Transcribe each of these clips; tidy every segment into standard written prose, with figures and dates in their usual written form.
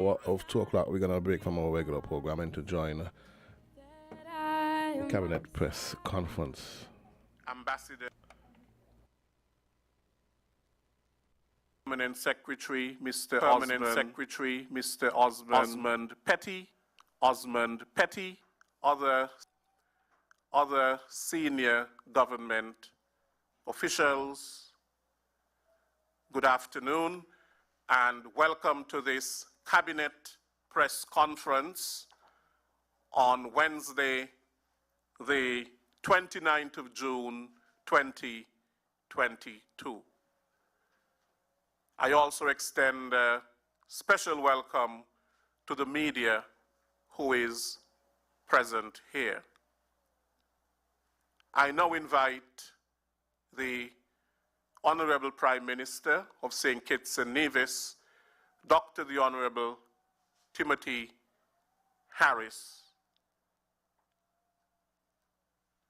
Of 2 o'clock, we're going to break from our regular programming to join the Cabinet Press Conference. Ambassador, Permanent Secretary, Mr. Osmond Petty, other senior government officials, good afternoon, and welcome to this Cabinet Press Conference on Wednesday, the 29th of June, 2022. I also extend a special welcome to the media who is present here. I now invite the Honorable Prime Minister of St. Kitts and Nevis, Dr. the Honorable Timothy Harris,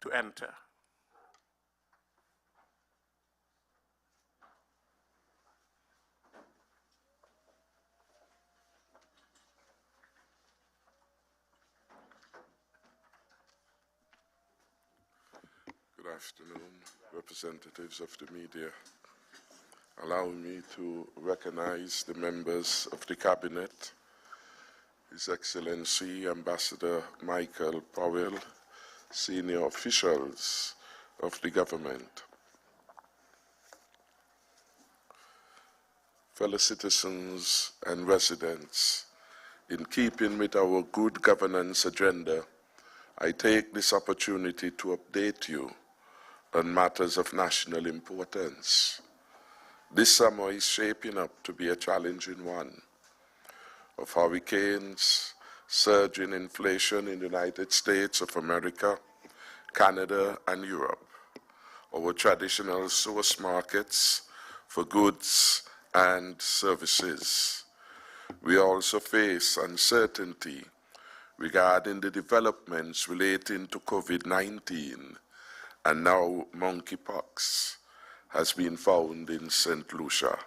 to enter. Good afternoon, representatives of the media. Allow me to recognize the members of the Cabinet, His Excellency Ambassador Michael Powell, senior officials of the government. Fellow citizens and residents, in keeping with our good governance agenda, I take this opportunity to update you on matters of national importance. This summer is shaping up to be a challenging one, of hurricanes, surging inflation in the United States of America, Canada, and Europe, our traditional source markets for goods and services. We also face uncertainty regarding the developments relating to COVID-19, and now monkeypox has been found in St. Lucia.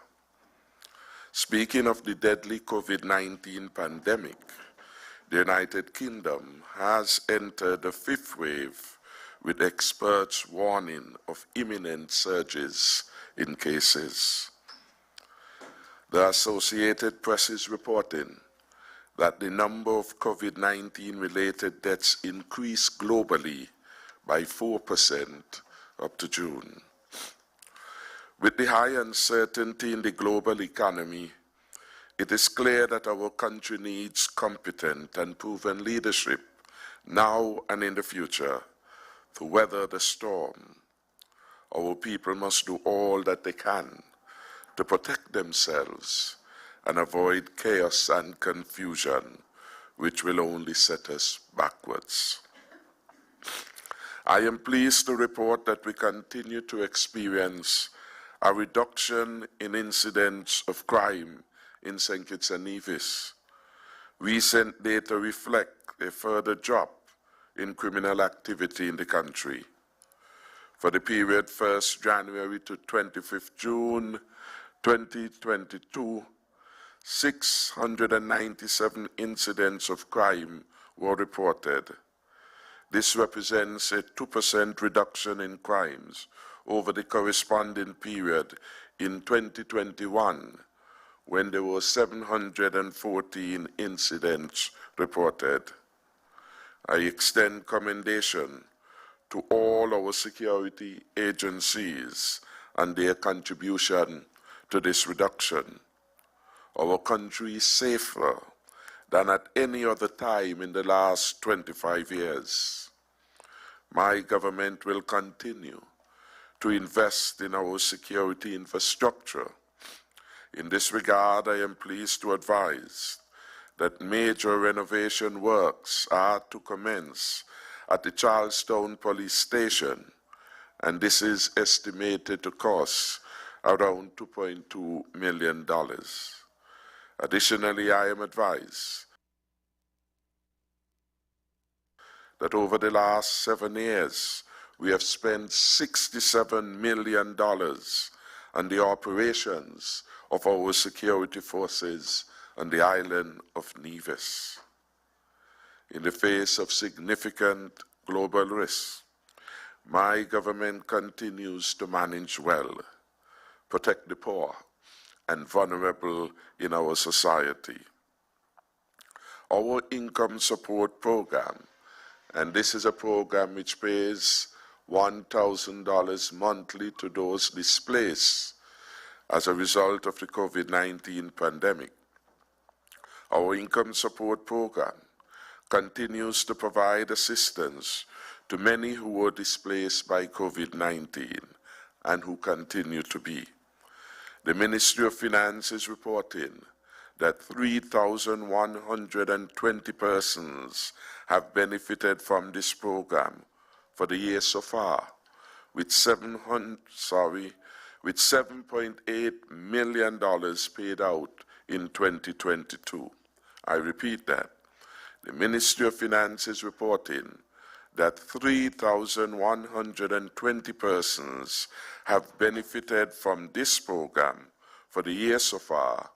Speaking of the deadly COVID-19 pandemic, the United Kingdom has entered a fifth wave, with experts warning of imminent surges in cases. The Associated Press is reporting that the number of COVID-19 related deaths increased globally by 4% up to June. With the high uncertainty in the global economy, it is clear that our country needs competent and proven leadership now and in the future to weather the storm. Our people must do all that they can to protect themselves and avoid chaos and confusion, which will only set us backwards. I am pleased to report that we continue to experience a reduction in incidents of crime in St. Kitts and Nevis. Recent data reflect a further drop in criminal activity in the country. For the period 1st January to 25th June 2022, 697 incidents of crime were reported. This represents a 2% reduction in crimes over the corresponding period in 2021, when there were 714 incidents reported. I extend commendation to all our security agencies and their contribution to this reduction. Our country is safer than at any other time in the last 25 years. My government will continue to invest in our security infrastructure. In this regard, I am pleased to advise that major renovation works are to commence at the Charlestown Police Station, and this is estimated to cost around $2.2 million. Additionally, I am advised that over the last 7 years, we have spent $67 million on the operations of our security forces on the island of Nevis. In the face of significant global risks, my government continues to manage well, protect the poor and vulnerable in our society. Our income support program, and this is a program which pays $1,000 monthly to those displaced as a result of the COVID-19 pandemic. Our income support program continues to provide assistance to many who were displaced by COVID-19 and who continue to be. The Ministry of Finance is reporting that 3,120 persons have benefited from this program for the year so far, with $7.8 million paid out in 2022. I repeat that. The Ministry of Finance is reporting that 3,120 persons have benefited from this program for the year so far,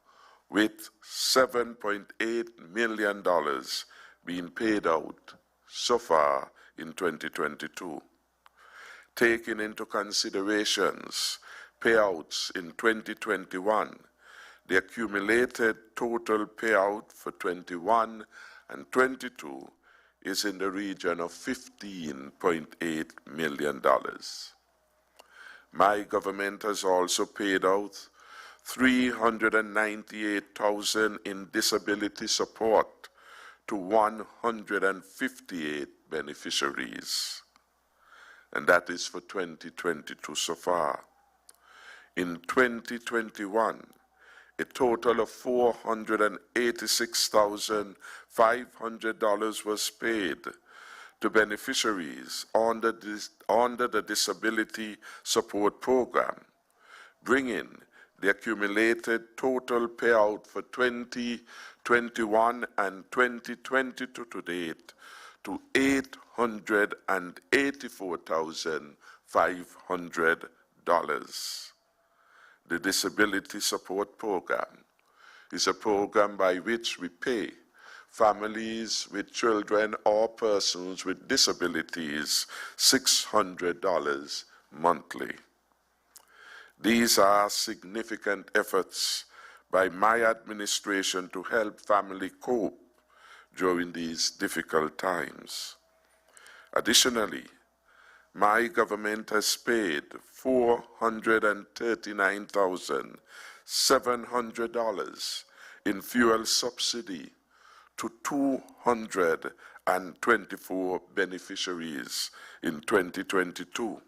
with $7.8 million being paid out so far in 2022. Taking into considerations payouts in 2021, the accumulated total payout for 21 and 22 is in the region of $15.8 million. My government has also paid out $398,000 in disability support to 158 beneficiaries, and that is for 2022 so far. In 2021, a total of $486,500 was paid to beneficiaries under the Disability Support Program, bringing the accumulated total payout for 2021 and 2022 to date to $884,500. The Disability Support Program is a program by which we pay families with children or persons with disabilities $600 monthly. These are significant efforts by my administration to help families cope during these difficult times. Additionally, my government has paid $439,700 in fuel subsidy to 224 beneficiaries in 2022.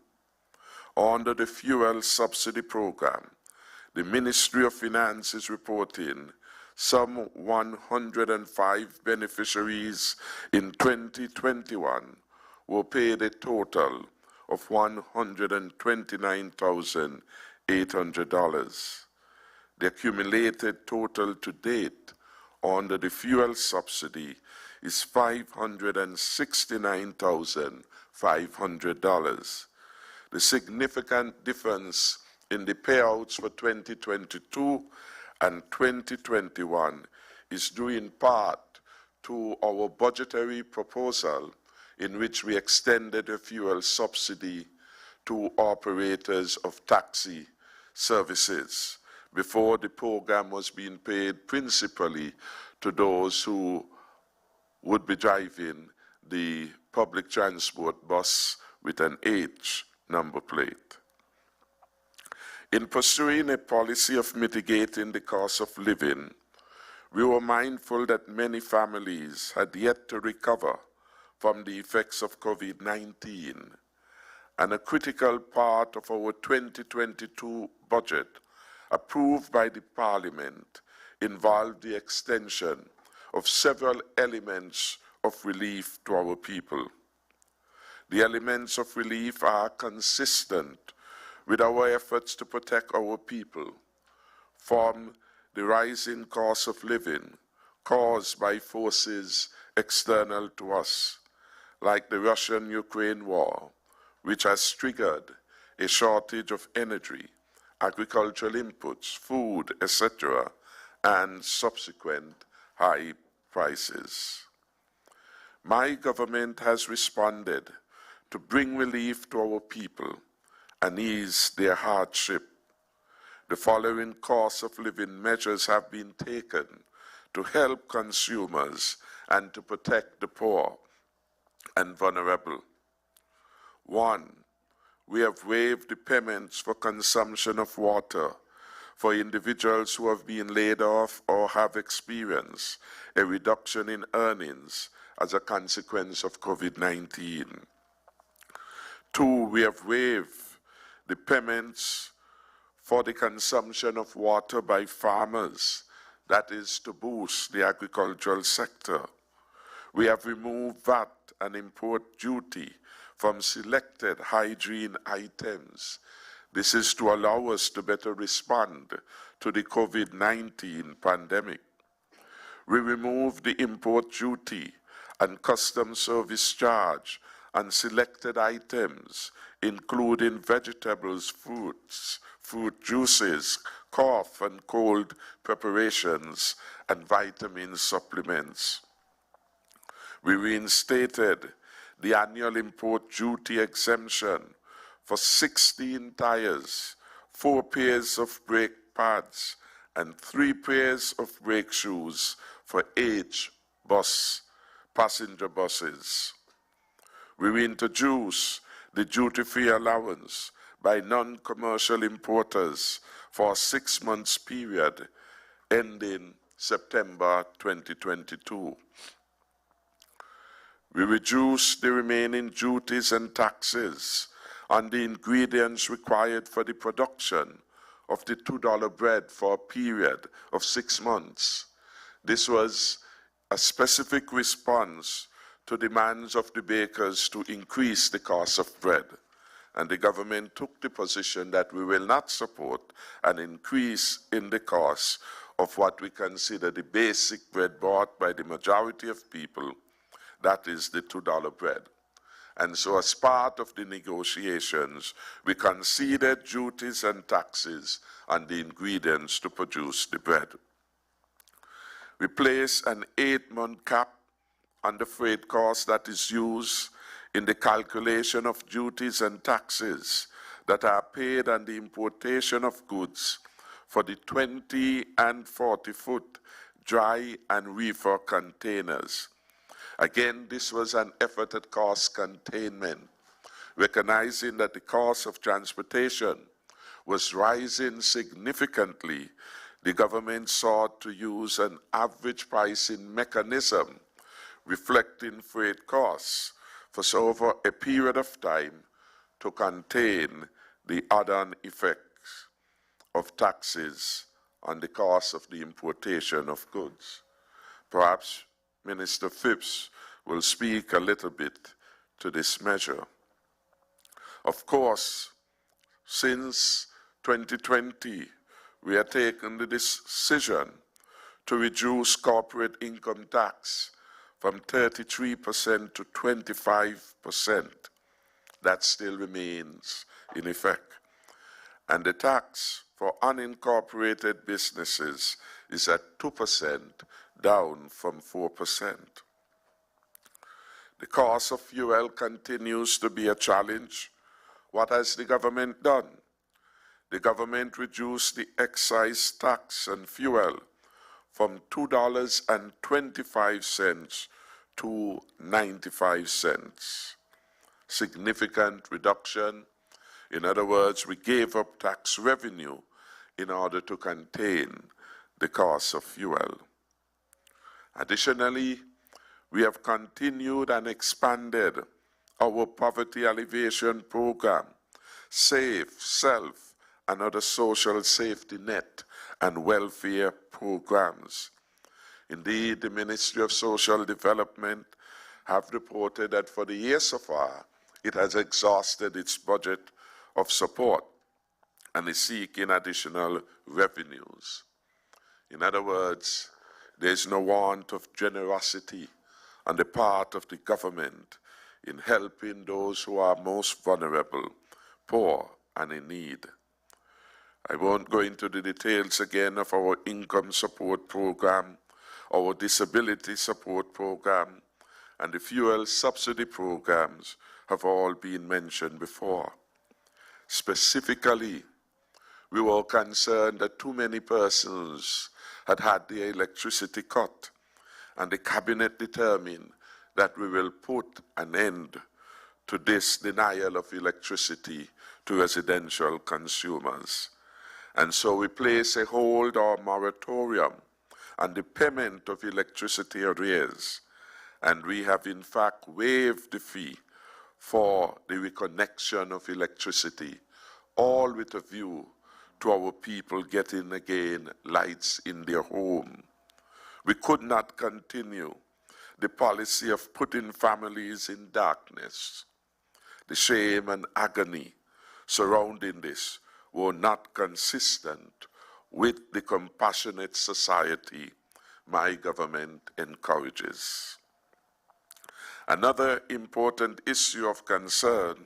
Under the fuel subsidy program, the Ministry of Finance is reporting some 105 beneficiaries in 2021 were paid a total of $129,800. The accumulated total to date under the fuel subsidy is $569,500. The significant difference in the payouts for 2022 and 2021 is due in part to our budgetary proposal in which we extended the fuel subsidy to operators of taxi services. Before, the program was being paid principally to those who would be driving the public transport bus with an H number plate. In pursuing a policy of mitigating the cost of living, we were mindful that many families had yet to recover from the effects of COVID-19, and a critical part of our 2022 budget approved by the Parliament involved the extension of several elements of relief to our people. The elements of relief are consistent with our efforts to protect our people from the rising cost of living caused by forces external to us, like the Russian-Ukraine war, which has triggered a shortage of energy, agricultural inputs, food, etc., and subsequent high prices. My government has responded to bring relief to our people and ease their hardship. The following cost of living measures have been taken to help consumers and to protect the poor and vulnerable. 1. We have waived the payments for consumption of water for individuals who have been laid off or have experienced a reduction in earnings as a consequence of COVID-19. 2. We have waived the payments for the consumption of water by farmers, that is to boost the agricultural sector. We have removed VAT and import duty from selected hygiene items. This is to allow us to better respond to the COVID-19 pandemic. We removed the import duty and customs service charge on selected items, including vegetables, fruits, fruit juices, cough and cold preparations, and vitamin supplements. We reinstated the annual import duty exemption for 16 tires, 4 pairs of brake pads, and 3 pairs of brake shoes for 8 passenger buses. We reintroduced the duty-free allowance by non-commercial importers for a 6-month period ending September 2022. We reduced the remaining duties and taxes on the ingredients required for the production of the $2 bread for a period of 6 months. This was a specific response to demands of the bakers to increase the cost of bread. And the government took the position that we will not support an increase in the cost of what we consider the basic bread bought by the majority of people, that is the $2 bread. And so as part of the negotiations, we conceded duties and taxes on the ingredients to produce the bread. We placed an 8-month cap on the freight cost that is used in the calculation of duties and taxes that are paid on the importation of goods for the 20 and 40-foot dry and reefer containers. Again, this was an effort at cost containment, recognizing that the cost of transportation was rising significantly. The government sought to use an average pricing mechanism reflecting freight costs for over a period of time to contain the add-on effects of taxes on the cost of the importation of goods. Perhaps Minister Phipps will speak a little bit to this measure. Of course, since 2020, we have taken the decision to reduce corporate income tax from 33% to 25%. That still remains in effect. And the tax for unincorporated businesses is at 2%, down from 4%. The cost of fuel continues to be a challenge. What has the government done? The government reduced the excise tax on fuel from $2.25 to 95 cents. Significant reduction. In other words, we gave up tax revenue in order to contain the cost of fuel. Additionally, we have continued and expanded our poverty alleviation program, SAFE, SELF, and other social safety net and welfare programs. Indeed, the Ministry of Social Development have reported that for the year so far, it has exhausted its budget of support and is seeking additional revenues. In other words, there is no want of generosity on the part of the government in helping those who are most vulnerable, poor, and in need. I won't go into the details again of our income support program, our disability support program, and the fuel subsidy programs have all been mentioned before. Specifically, we were concerned that too many persons had had their electricity cut, and the cabinet determined that we will put an end to this denial of electricity to residential consumers. And so we place a hold or moratorium on the payment of electricity arrears, and we have in fact waived the fee for the reconnection of electricity, all with a view to our people getting again lights in their home. We could not continue the policy of putting families in darkness. The shame and agony surrounding this were not consistent with the compassionate society my government encourages. Another important issue of concern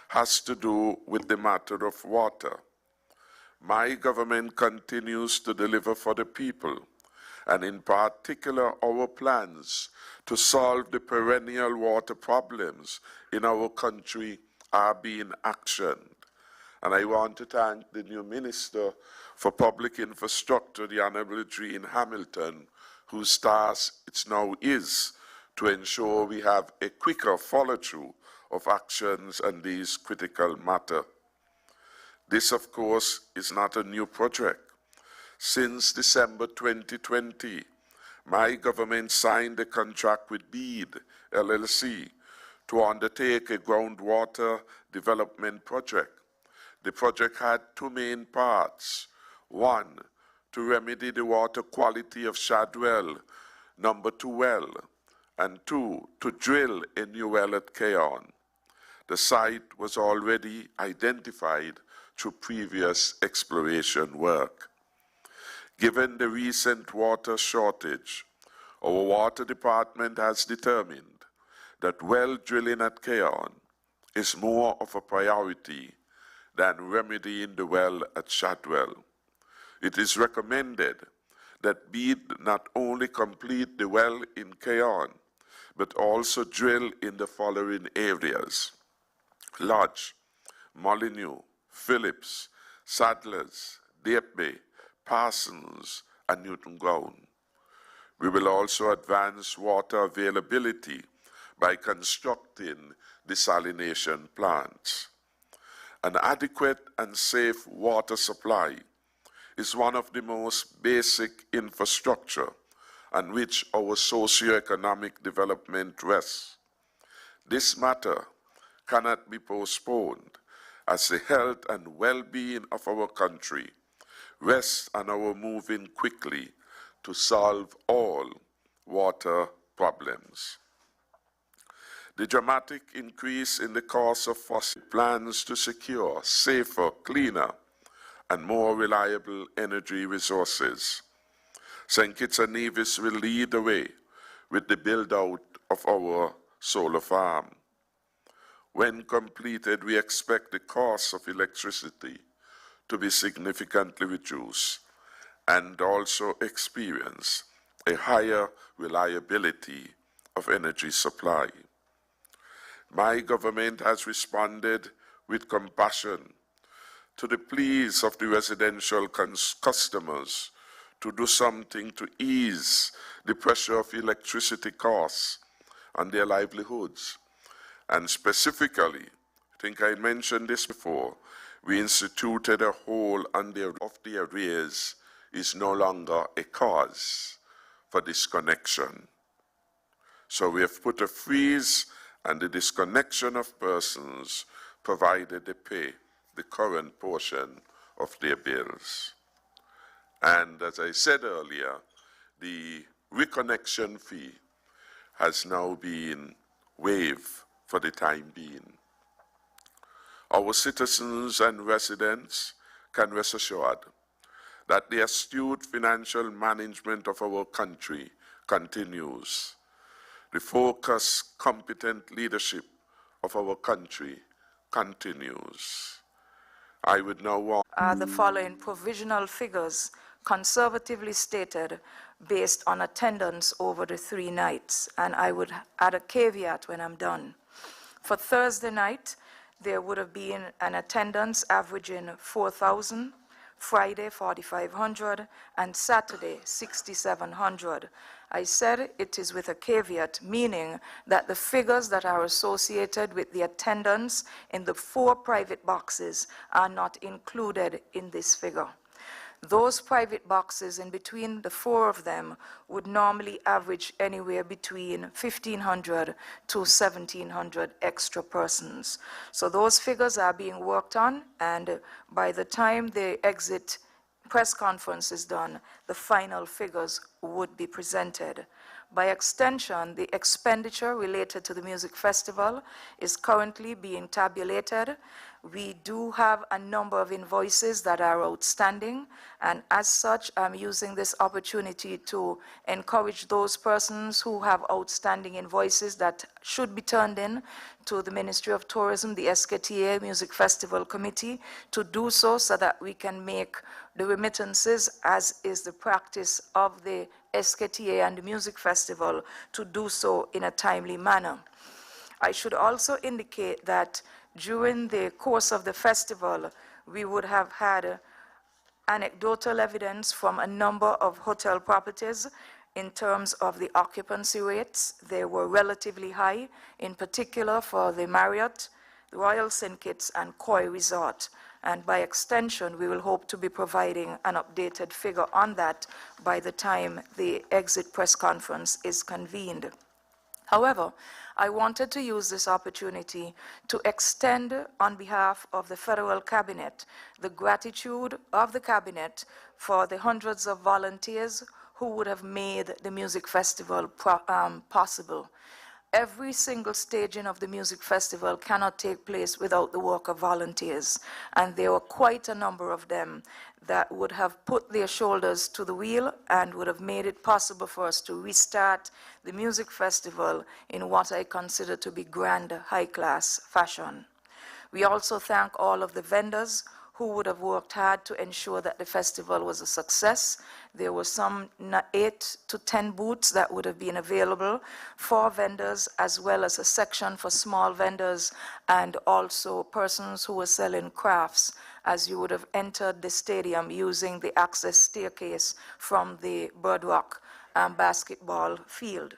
has to do with the matter of water. My government continues to deliver for the people, and in particular our plans to solve the perennial water problems in our country are being actioned. And I want to thank the new Minister for Public Infrastructure, the Honorable Jean Hamilton, whose task it now is to ensure we have a quicker follow-through of actions on these critical matters. This, of course, is not a new project. Since December 2020, my government signed a contract with BEAD, LLC, to undertake a groundwater development project. The project had two main parts. One, to remedy the water quality of Shadwell number 2 well, and two, to drill a new well at Keon. The site was already identified through previous exploration work. Given the recent water shortage, our water department has determined that well drilling at Keon is more of a priority than remedying the well at Shadwell. It is recommended that BEAD not only complete the well in Keon, but also drill in the following areas: Lodge, Molyneux, Phillips, Sadlers, Deep Parsons, and Newton Gown. We will also advance water availability by constructing desalination plants. An adequate and safe water supply is one of the most basic infrastructure on which our socio-economic development rests. This matter cannot be postponed, as the health and well-being of our country rests on our moving quickly to solve all water problems. The dramatic increase in the cost of fossil plans to secure safer, cleaner, and more reliable energy resources. St. Kitts and Nevis will lead the way with the build-out of our solar farm. When completed, we expect the cost of electricity to be significantly reduced and also experience a higher reliability of energy supply. My government has responded with compassion to the pleas of the residential customers to do something to ease the pressure of electricity costs on their livelihoods. And specifically, I think I mentioned this before, we instituted a hold on the arrears is no longer a cause for disconnection. So we have put a freeze on the disconnection of persons provided they pay the current portion of their bills. And as I said earlier, the reconnection fee has now been waived for the time being. Our citizens and residents can rest assured that the astute financial management of our country continues. The focused, competent leadership of our country continues. I would now want the following provisional figures, conservatively stated, based on attendance over the 3 nights. And I would add a caveat when I'm done. For Thursday night, there would have been an attendance averaging 4,000, Friday 4,500, and Saturday 6,700. I said it is with a caveat, meaning that the figures that are associated with the attendance in the 4 private boxes are not included in this figure. Those private boxes, in between the 4 of them, would normally average anywhere between 1,500 to 1,700 extra persons. So those figures are being worked on, and by the time the exit press conference is done, the final figures would be presented. By extension, the expenditure related to the music festival is currently being tabulated. We do have a number of invoices that are outstanding, and as such, I'm using this opportunity to encourage those persons who have outstanding invoices that should be turned in to the Ministry of Tourism, the SKTA Music Festival Committee, to do so that we can make the remittances, as is the practice of the SKTA and the Music Festival, to do so in a timely manner. I should also indicate that during the course of the festival, we would have had anecdotal evidence from a number of hotel properties in terms of the occupancy rates. They were relatively high, in particular for the Marriott, the Royal St. Kitts, and Koi Resort. And by extension, we will hope to be providing an updated figure on that by the time the exit press conference is convened. However, I wanted to use this opportunity to extend, on behalf of the Federal Cabinet, the gratitude of the Cabinet for the hundreds of volunteers who would have made the music festival possible. Every single staging of the music festival cannot take place without the work of volunteers, and there were quite a number of them that would have put their shoulders to the wheel and would have made it possible for us to restart the music festival in what I consider to be grand, high-class fashion. We also thank all of the vendors who would have worked hard to ensure that the festival was a success. There were some 8 to 10 booths that would have been available for vendors, as well as a section for small vendors and also persons who were selling crafts, as you would have entered the stadium using the access staircase from the Birdrock basketball field.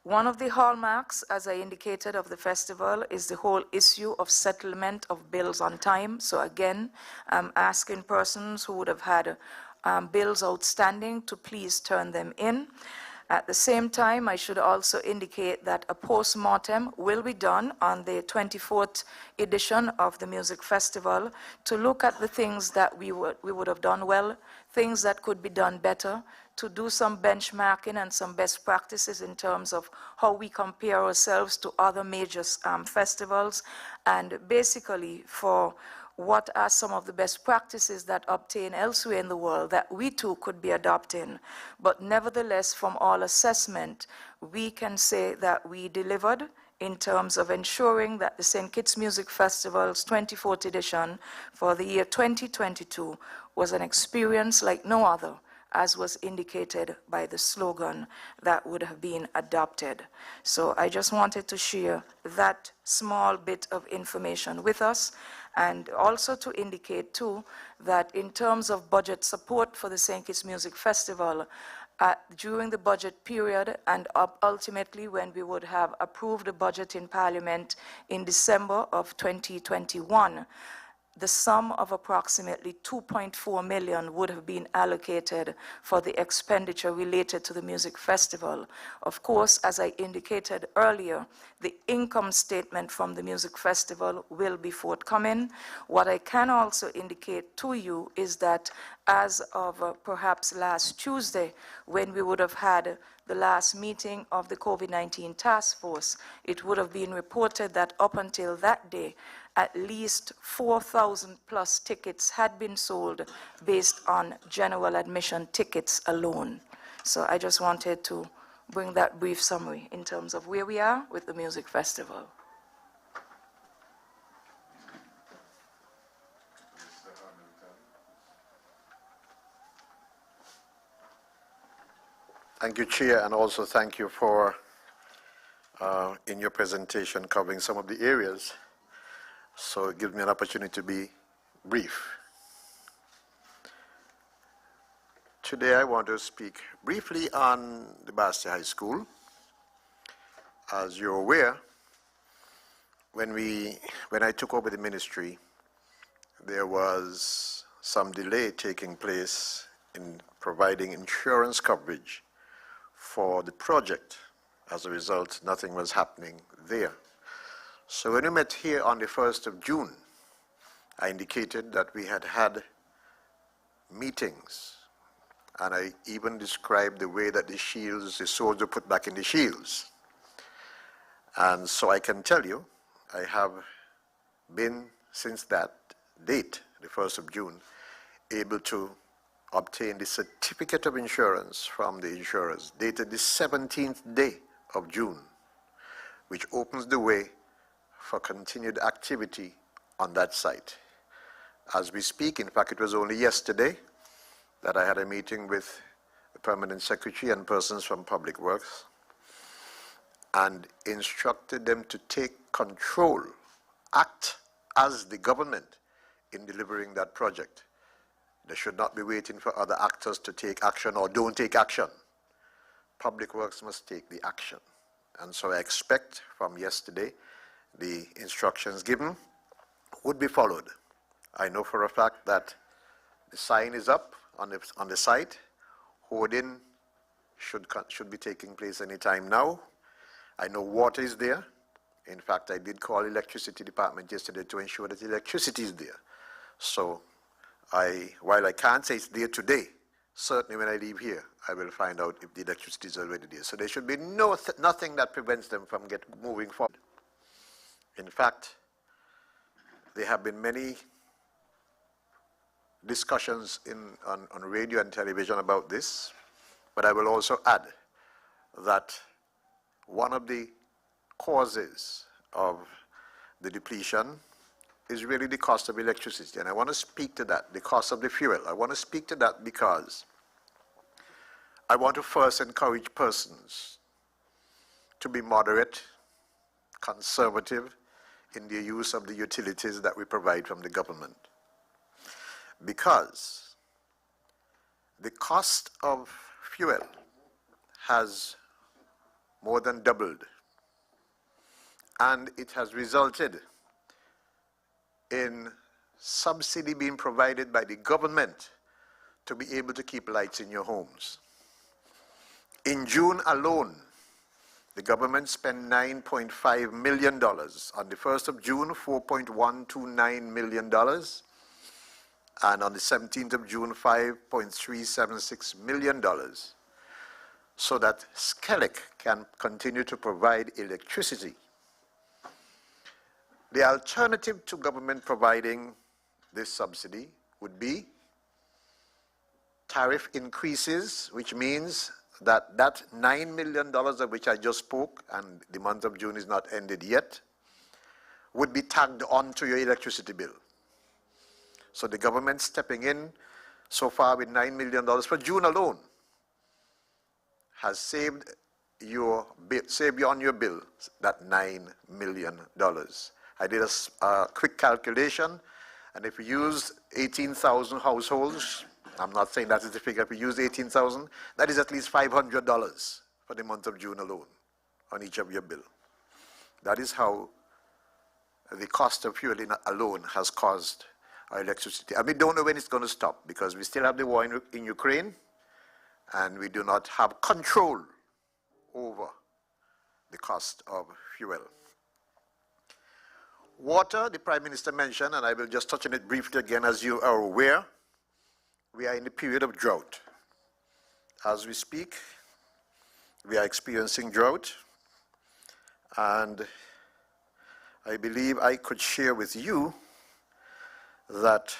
One of the hallmarks, as I indicated, of the festival is the whole issue of settlement of bills on time. So again, I'm asking persons who would have had bills outstanding to please turn them in. At the same time, I should also indicate that a post-mortem will be done on the 24th edition of the Music Festival to look at the things that we would have done well, things that could be done better, to do some benchmarking and some best practices in terms of how we compare ourselves to other major festivals, and basically for what are some of the best practices that obtain elsewhere in the world that we too could be adopting. But nevertheless, from all assessment, we can say that we delivered in terms of ensuring that the St. Kitts Music Festival's 24th edition for the year 2022 was an experience like no other, as was indicated by the slogan that would have been adopted. So I just wanted to share that small bit of information with us, and also to indicate too that in terms of budget support for the St. Kitts Music Festival, during the budget period and ultimately when we would have approved the budget in Parliament in December of 2021, the sum of approximately 2.4 million would have been allocated for the expenditure related to the music festival. Of course, as I indicated earlier, the income statement from the music festival will be forthcoming. What I can also indicate to you is that as of perhaps last Tuesday, when we would have had the last meeting of the COVID-19 task force, it would have been reported that up until that day, at least 4,000 plus tickets had been sold based on general admission tickets alone. So I just wanted to bring that brief summary in terms of where we are with the music festival. Thank you, Chair, and also thank you for, in your presentation, covering some of the areas. So it gives me an opportunity to be brief. Today I want to speak briefly on the Bastia High School. As you're aware, when I took over the ministry, there was some delay taking place in providing insurance coverage for the project. As a result, nothing was happening there. So when we met here on the 1st of June, I indicated that we had had meetings, and I even described the way that the swords were put back in the shields. And so I can tell you, I have been, since that date, the 1st of June, able to obtain the certificate of insurance from the insurers, dated the 17th day of June, which opens the way for continued activity on that site. As we speak, in fact, it was only yesterday that I had a meeting with the Permanent Secretary and persons from Public Works and instructed them to take control, act as the government in delivering that project. They should not be waiting for other actors to take action or don't take action. Public Works must take the action. And so I expect from yesterday the instructions given would be followed. I know for a fact that the sign is up on the site. Hoarding should be taking place any time now. I know water is there. In fact, I did call electricity department yesterday to ensure that electricity is there. So while I can't say it's there today, certainly when I leave here, I will find out if the electricity is already there. So there should be nothing that prevents them from moving forward. In fact, there have been many discussions on radio and television about this, but I will also add that one of the causes of the depletion is really the cost of electricity. And I want to speak to that, the cost of the fuel. I want to speak to that because I want to first encourage persons to be moderate, conservative in the use of the utilities that we provide from the government. Because the cost of fuel has more than doubled, and it has resulted in subsidy being provided by the government to be able to keep lights in your homes. In June alone, the government spent $9.5 million. On the 1st of June, $4.129 million. And on the 17th of June, $5.376 million. So that SCELEC can continue to provide electricity. The alternative to government providing this subsidy would be tariff increases, which means that $9 million of which I just spoke, and the month of June is not ended yet, would be tagged onto your electricity bill. So the government stepping in so far with $9 million for June alone has saved you on your bill that $9 million. I did a quick calculation, and if we use 18,000 households, I'm not saying that is the figure, if we use 18,000, that is at least $500 for the month of June alone on each of your bill. That is how the cost of fuel alone has caused our electricity. And we don't know when it's going to stop because we still have the war in Ukraine, and we do not have control over the cost of fuel. Water, the Prime Minister mentioned, and I will just touch on it briefly again. As you are aware, we are in a period of drought. As we speak, we are experiencing drought, and I believe I could share with you that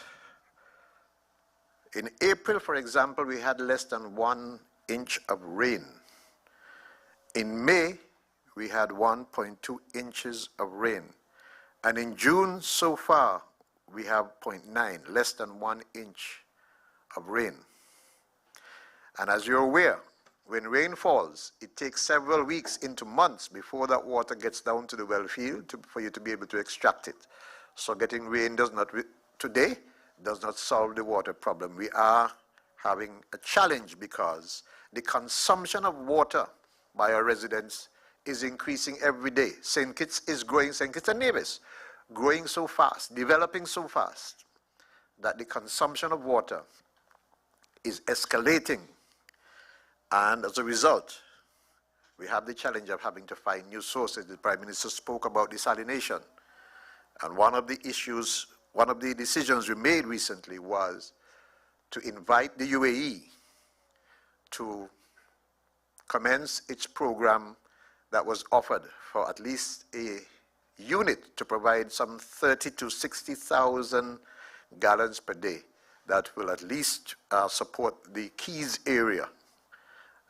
in April, for example, we had less than 1 inch of rain. In May, we had 1.2 inches of rain. And in June, so far, we have 0.9, less than 1 inch of rain. And as you're aware, when rain falls, it takes several weeks into months before that water gets down to the well field for you to be able to extract it. So getting rain today does not solve the water problem. We are having a challenge because the consumption of water by our residents is increasing every day. St. Kitts is growing, St. Kitts and Nevis, growing so fast, developing so fast, that the consumption of water is escalating. And as a result, we have the challenge of having to find new sources. The Prime Minister spoke about desalination. And one of the decisions we made recently was to invite the UAE to commence its program that was offered for at least a unit to provide some 30 to 60,000 gallons per day that will at least support the Keys area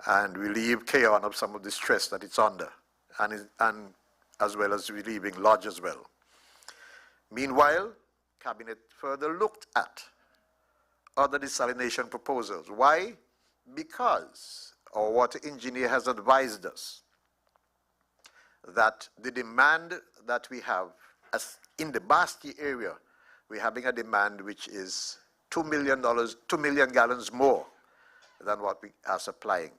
and relieve Cairn of some of the stress that it's under, and as well as relieving Lodge as well. Meanwhile, Cabinet further looked at other desalination proposals. Why? Because our water engineer has advised us that the demand that we have, as in the Basti area, we're having a demand which is $2 million gallons more than what we are supplying.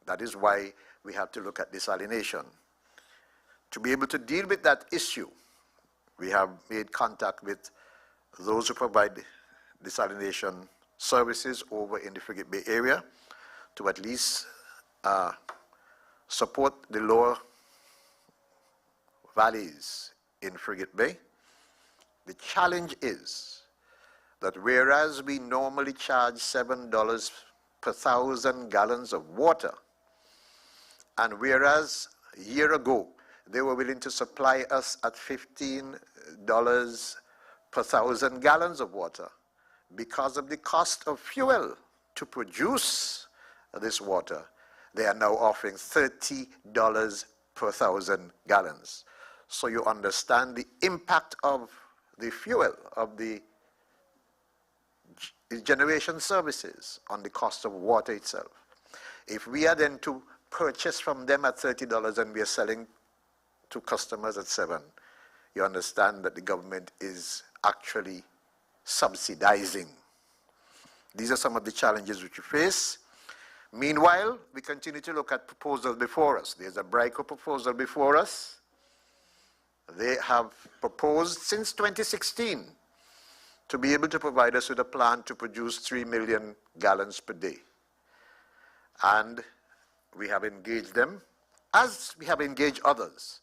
That is why we have to look at desalination. To be able to deal with that issue, we have made contact with those who provide desalination services over in the Frigate Bay area to at least support the lower valleys in Frigate Bay. The challenge is that whereas we normally charge $7 per 1,000 gallons of water, and whereas a year ago they were willing to supply us at $15 per 1,000 gallons of water, because of the cost of fuel to produce this water, they are now offering $30 per 1,000 gallons. So you understand the impact of the fuel, of the generation services on the cost of water itself. If we are then to purchase from them at $30 and we are selling to customers at $7, you understand that the government is actually subsidizing. These are some of the challenges which we face. Meanwhile, we continue to look at proposals before us. There's a BRICO proposal before us. They have proposed since 2016 to be able to provide us with a plan to produce 3 million gallons per day. And we have engaged them, as we have engaged others,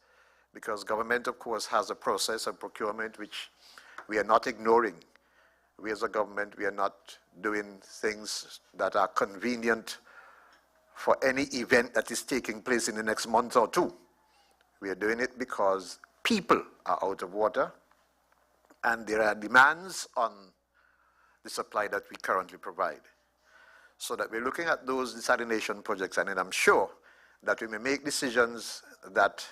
because government, of course, has a process of procurement which we are not ignoring. We as a government, we are not doing things that are convenient for any event that is taking place in the next month or two. We are doing it because people are out of water and there are demands on the supply that we currently provide. So that we're looking at those desalination projects, and then I'm sure that we may make decisions that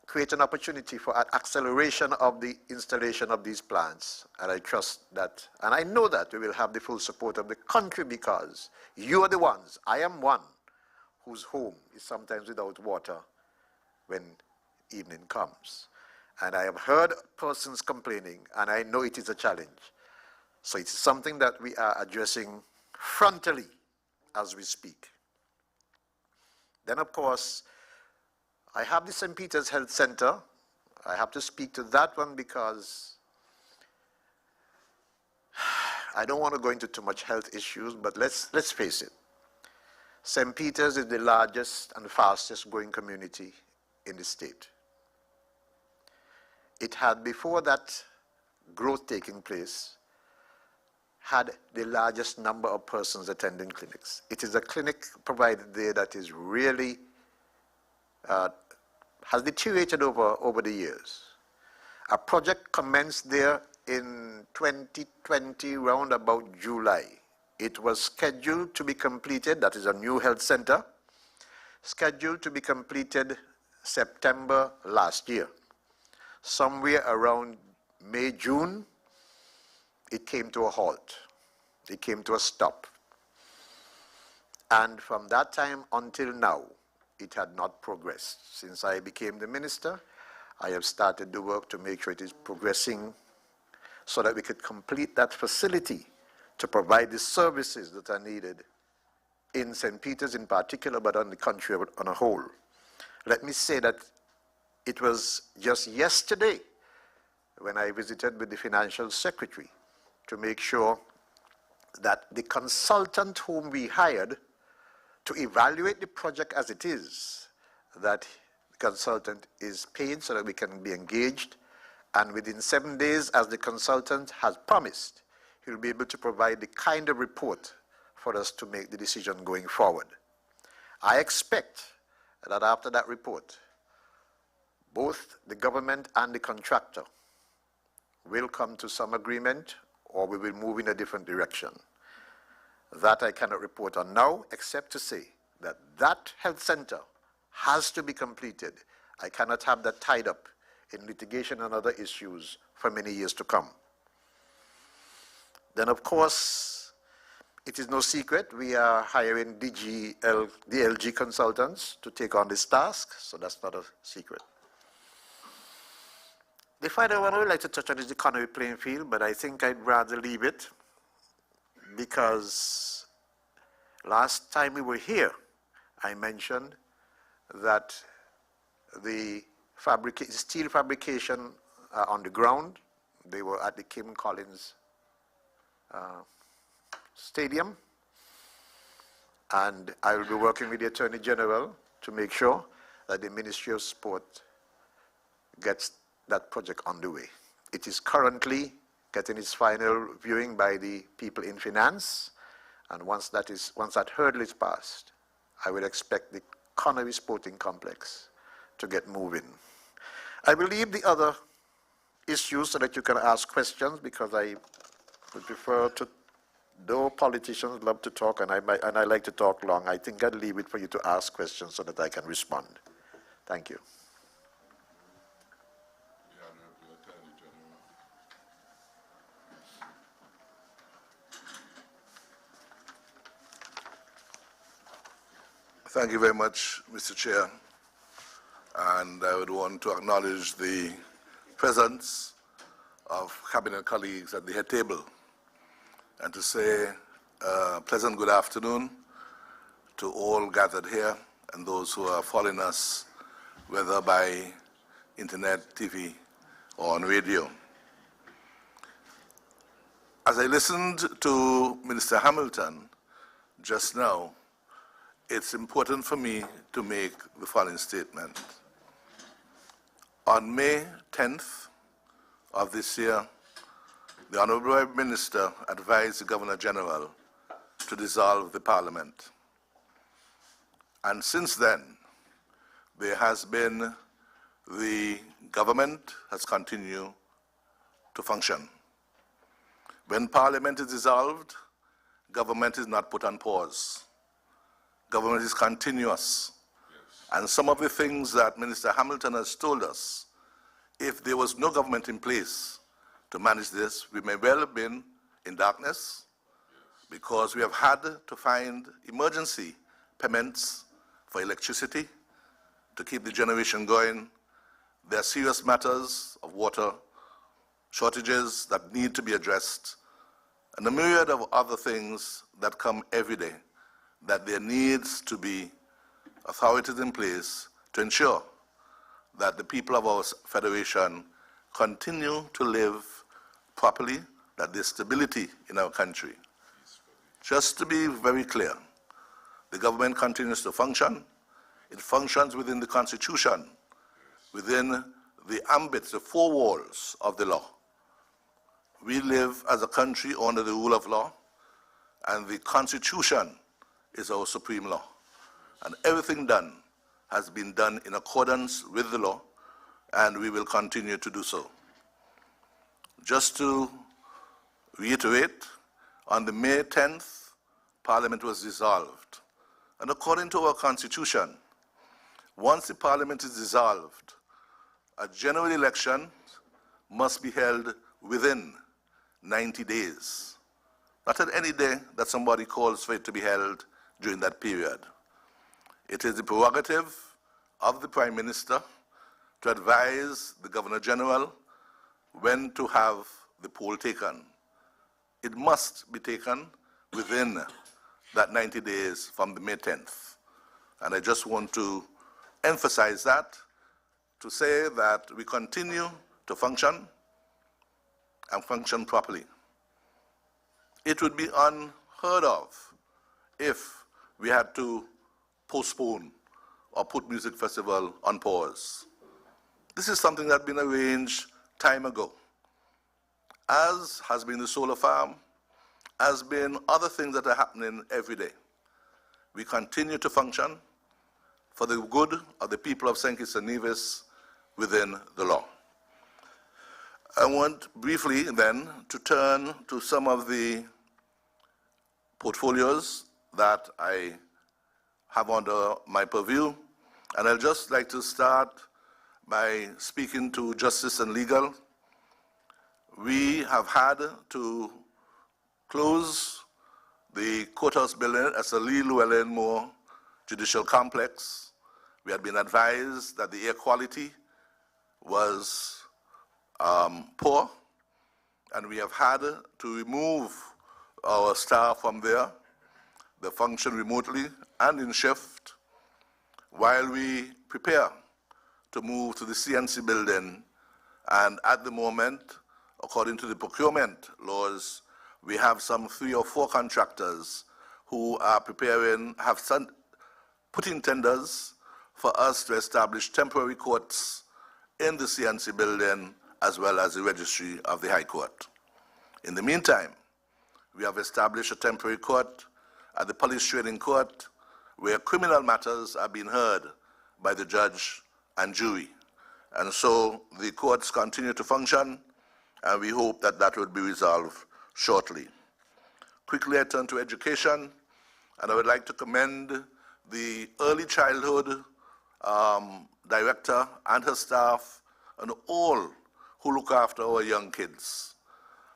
create an opportunity for an acceleration of the installation of these plants. And I trust that, and I know that we will have the full support of the country, because you are the ones, I am one, whose home is sometimes without water when evening comes. And I have heard persons complaining, and I know it is a challenge. So it's something that we are addressing frontally as we speak. Then, of course, I have the St. Peter's Health Center. I have to speak to that one because I don't want to go into too much health issues, but let's face it. St. Peter's is the largest and fastest growing community in the state. It had, before that growth taking place, had the largest number of persons attending clinics. It is a clinic provided there that is really has deteriorated over the years. A project commenced there in 2020, round about July. It was scheduled to be completed, that is a new health center, scheduled to be completed September last year. Somewhere around May, June, it came to a halt. It came to a stop. And from that time until now, it had not progressed. Since I became the minister, I have started the work to make sure it is progressing so that we could complete that facility to provide the services that are needed in St. Peter's in particular, but on the country on a whole. Let me say that it was just yesterday when I visited with the financial secretary to make sure that the consultant whom we hired to evaluate the project as it is, that the consultant is paid so that we can be engaged, and within 7 days, as the consultant has promised, he'll be able to provide the kind of report for us to make the decision going forward. I expect that after that report, both the government and the contractor will come to some agreement, or we will move in a different direction. That I cannot report on now, except to say that that health center has to be completed. I cannot have that tied up in litigation and other issues for many years to come. Then, of course, it is no secret we are hiring DLG consultants to take on this task, so that's not a secret. The final one I would like to touch on is the economy playing field, but I think I'd rather leave it because last time we were here, I mentioned that the steel fabrication on the ground, they were at the Kim Collins Stadium, and I will be working with the Attorney General to make sure that the Ministry of Sport gets that project underway. It is currently getting its final viewing by the people in finance, and once that hurdle is passed, I would expect the Connery Sporting Complex to get moving. I will leave the other issues so that you can ask questions, because I would prefer to, though politicians love to talk and I like to talk long, I think I'd leave it for you to ask questions so that I can respond. Thank you. Thank you very much, Mr. Chair. And I would want to acknowledge the presence of cabinet colleagues at the head table and to say a pleasant good afternoon to all gathered here and those who are following us, whether by internet, TV, or on radio. As I listened to Minister Hamilton just now, it's important for me to make the following statement. On May 10th of this year, the Honourable Minister advised the Governor General to dissolve the Parliament. And since then, there has been, the government has continued to function. When Parliament is dissolved, government is not put on pause. Government is continuous. Yes. And some of the things that Minister Hamilton has told us, if there was no government in place to manage this, we may well have been in darkness, yes, because we have had to find emergency payments for electricity to keep the generation going. There are serious matters of water shortages that need to be addressed, and a myriad of other things that come every day, that there needs to be authorities in place to ensure that the people of our federation continue to live properly, that there's stability in our country. Just to be very clear, the government continues to function. It functions within the Constitution, within the ambit, the four walls of the law. We live as a country under the rule of law, and the Constitution is our supreme law. And everything done has been done in accordance with the law, and we will continue to do so. Just to reiterate, on the May 10th, Parliament was dissolved. And according to our Constitution, once the Parliament is dissolved, a general election must be held within 90 days. Not at any day that somebody calls for it to be held during that period. It is the prerogative of the Prime Minister to advise the Governor General when to have the poll taken. It must be taken within that 90 days from the May 10th. And I just want to emphasize that, to say that we continue to function and function properly. It would be unheard of if we had to postpone or put music festival on pause. This is something that had been arranged time ago, as has been the solar farm, has been other things that are happening every day. We continue to function for the good of the people of St. Kitts and Nevis within the law. I want briefly then to turn to some of the portfolios that I have under my purview, and I'd just like to start by speaking to Justice and Legal. We have had to close the courthouse building as a Lee Llewellyn Moore Judicial Complex. We had been advised that the air quality was poor, and we have had to remove our staff from there. They function remotely and in shift while we prepare to move to the CNC building. And at the moment, according to the procurement laws, we have some 3 or 4 contractors who are preparing, put in tenders for us to establish temporary courts in the CNC building as well as the registry of the High Court. In the meantime, we have established a temporary court at the Police Training Court where criminal matters are being heard by the judge and jury. And so the courts continue to function, and we hope that that will be resolved shortly. Quickly, I turn to education, and I would like to commend the early childhood director and her staff and all who look after our young kids.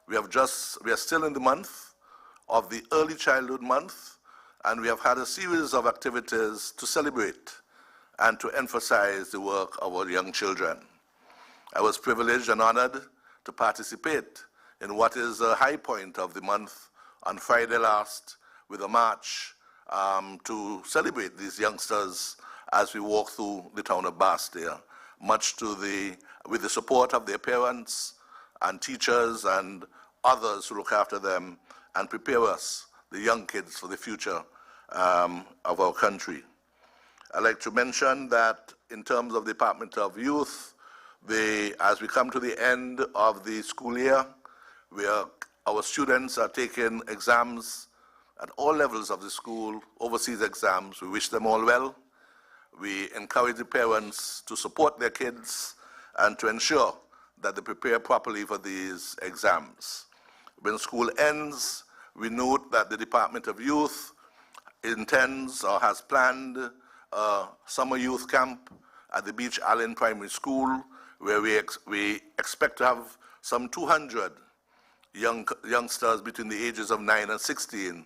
We are still in the month of the early childhood month, and we have had a series of activities to celebrate and to emphasize the work of our young children. I was privileged and honored to participate in what is a high point of the month on Friday last with a march to celebrate these youngsters as we walk through the town of Barstow, with the support of their parents and teachers and others who look after them and prepare us, the young kids, for the future of our country. I'd like to mention that in terms of the Department of Youth, as we come to the end of the school year, our students are taking exams at all levels of the school, overseas exams. We wish them all well. We encourage the parents to support their kids and to ensure that they prepare properly for these exams. When school ends, we note that the Department of Youth intends or has planned a summer youth camp at the Beach Island Primary School, where we expect to have some 200 youngsters between the ages of 9 and 16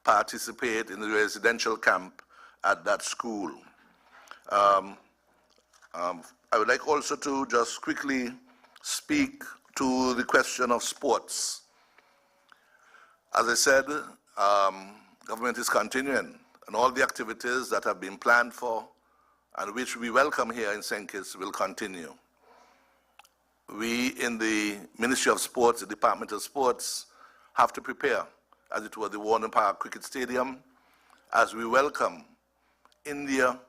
participate in the residential camp at that school. I would like also to just quickly speak to the question of sports. As I said, government is continuing, and all the activities that have been planned for and which we welcome here in St. Kitts will continue. We in the Ministry of Sports, the Department of Sports, have to prepare, as it were, the Warner Park Cricket Stadium, as we welcome India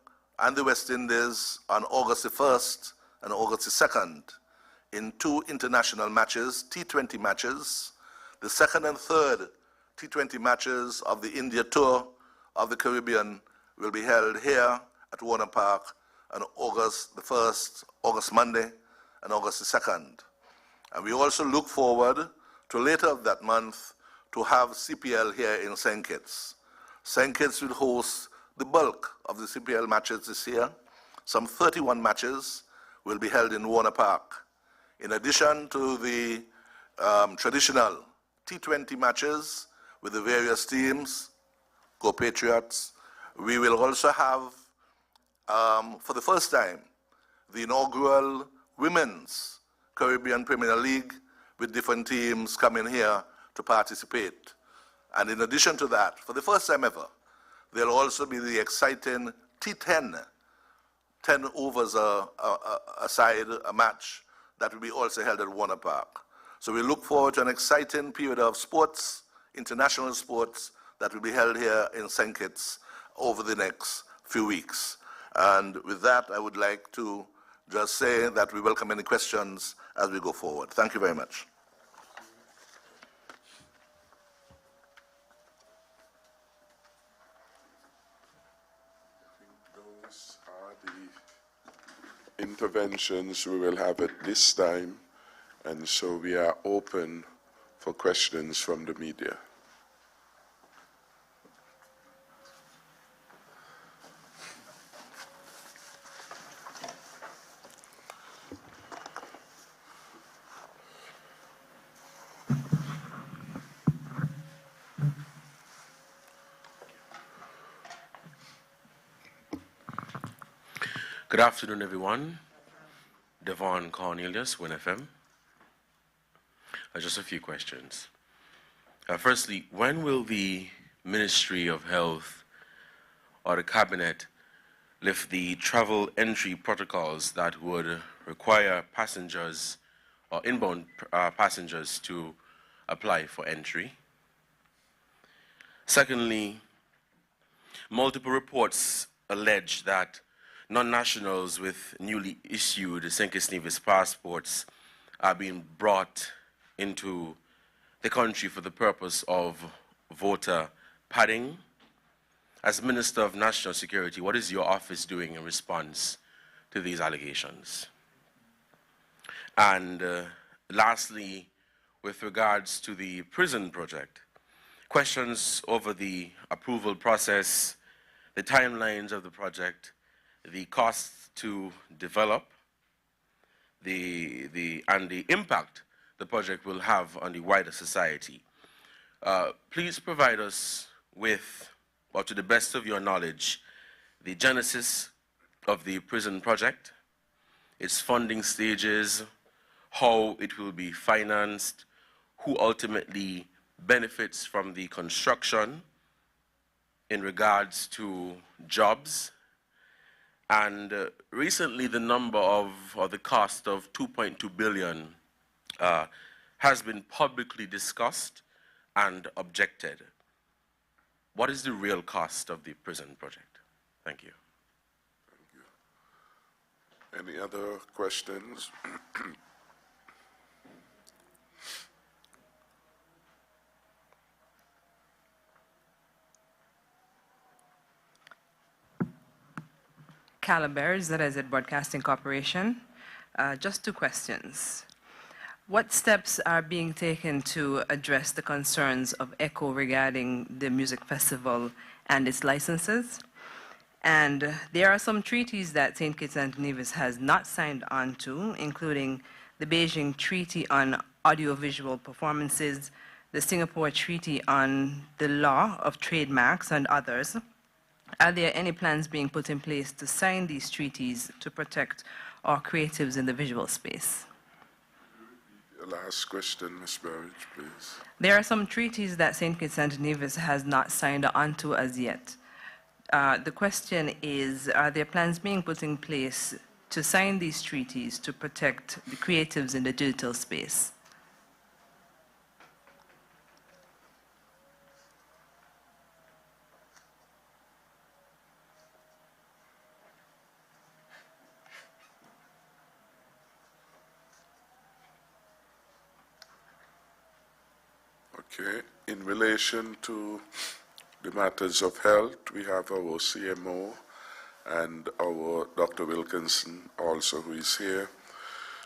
and the West Indies on August the 1st and August the 2nd in 2 international matches, T20 matches. The 2nd and 3rd T20 matches of the India Tour of the Caribbean will be held here at Warner Park on August the 1st, August Monday, and August the 2nd. And we also look forward to later that month to have CPL here in St. Kitts. St. Kitts will host the bulk of the CPL matches this year. Some 31 matches will be held in Warner Park. In addition to the traditional T20 matches with the various teams, Go Patriots. We will also have, for the first time, the inaugural Women's Caribbean Premier League with different teams coming here to participate. And in addition to that, for the first time ever, there'll also be the exciting T10, 10 overs aside, a match that will be also held at Warner Park. So we look forward to an exciting period of sports, international sports, that will be held here in St. Kitts over the next few weeks. And with that, I would like to just say that we welcome any questions as we go forward. Thank you very much. Those are the interventions we will have at this time, and so we are open for questions from the media. Good afternoon, everyone. Devon Cornelius, WINNFM. Just a few questions. Firstly, when will the Ministry of Health or the Cabinet lift the travel entry protocols that would require passengers or inbound passengers to apply for entry? Secondly, multiple reports allege that non-nationals with newly issued St. Kitts Nevis passports are being brought into the country for the purpose of voter padding. As Minister of National Security, what is your office doing in response to these allegations? And lastly, with regards to the prison project, questions over the approval process, the timelines of the project, the costs to develop, and the impact the project will have on the wider society. Please provide us with, or to the best of your knowledge, the genesis of the prison project, its funding stages, how it will be financed, who ultimately benefits from the construction in regards to jobs. And recently the number of, or the cost of 2.2 billion has been publicly discussed and objected. What is the real cost of the prison project? Thank you. Thank you. Any other questions? Calabers, that is at Broadcasting Corporation. Just two questions. What steps are being taken to address the concerns of ECHO regarding the music festival and its licenses? And there are some treaties that St. Kitts and Nevis has not signed on to, including the Beijing Treaty on Audiovisual Performances, the Singapore Treaty on the Law of Trademarks, and others. Are there any plans being put in place to sign these treaties to protect our creatives in the visual space? Last question, Ms. Burridge, please. There are some treaties that St. Kitts and Nevis has not signed onto as yet. The question is, are there plans being put in place to sign these treaties to protect the creatives in the digital space? Okay. In relation to the matters of health, we have our CMO and our Dr. Wilkinson also, who is here.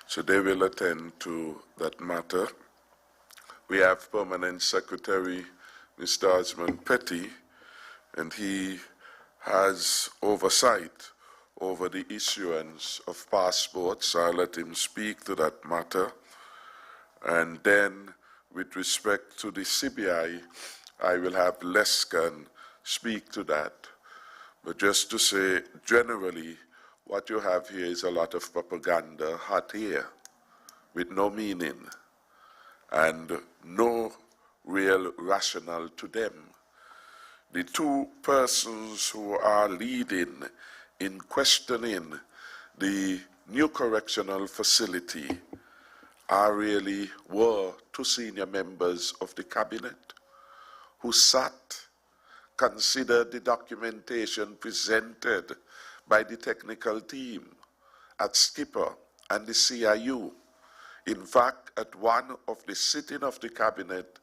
So they will attend to that matter. We have Permanent Secretary Mr. Osmond Petty, and he has oversight over the issuance of passports. I'll let him speak to that matter. And then, with respect to the CBI, I will have Lescan speak to that, but just to say generally, what you have here is a lot of propaganda, hot air, with no meaning and no real rationale to them. The two persons who are leading in questioning the new correctional facility were two senior members of the cabinet who sat, considered the documentation presented by the technical team at Skipper and the CIU. In fact, at one of the sitting of the cabinet,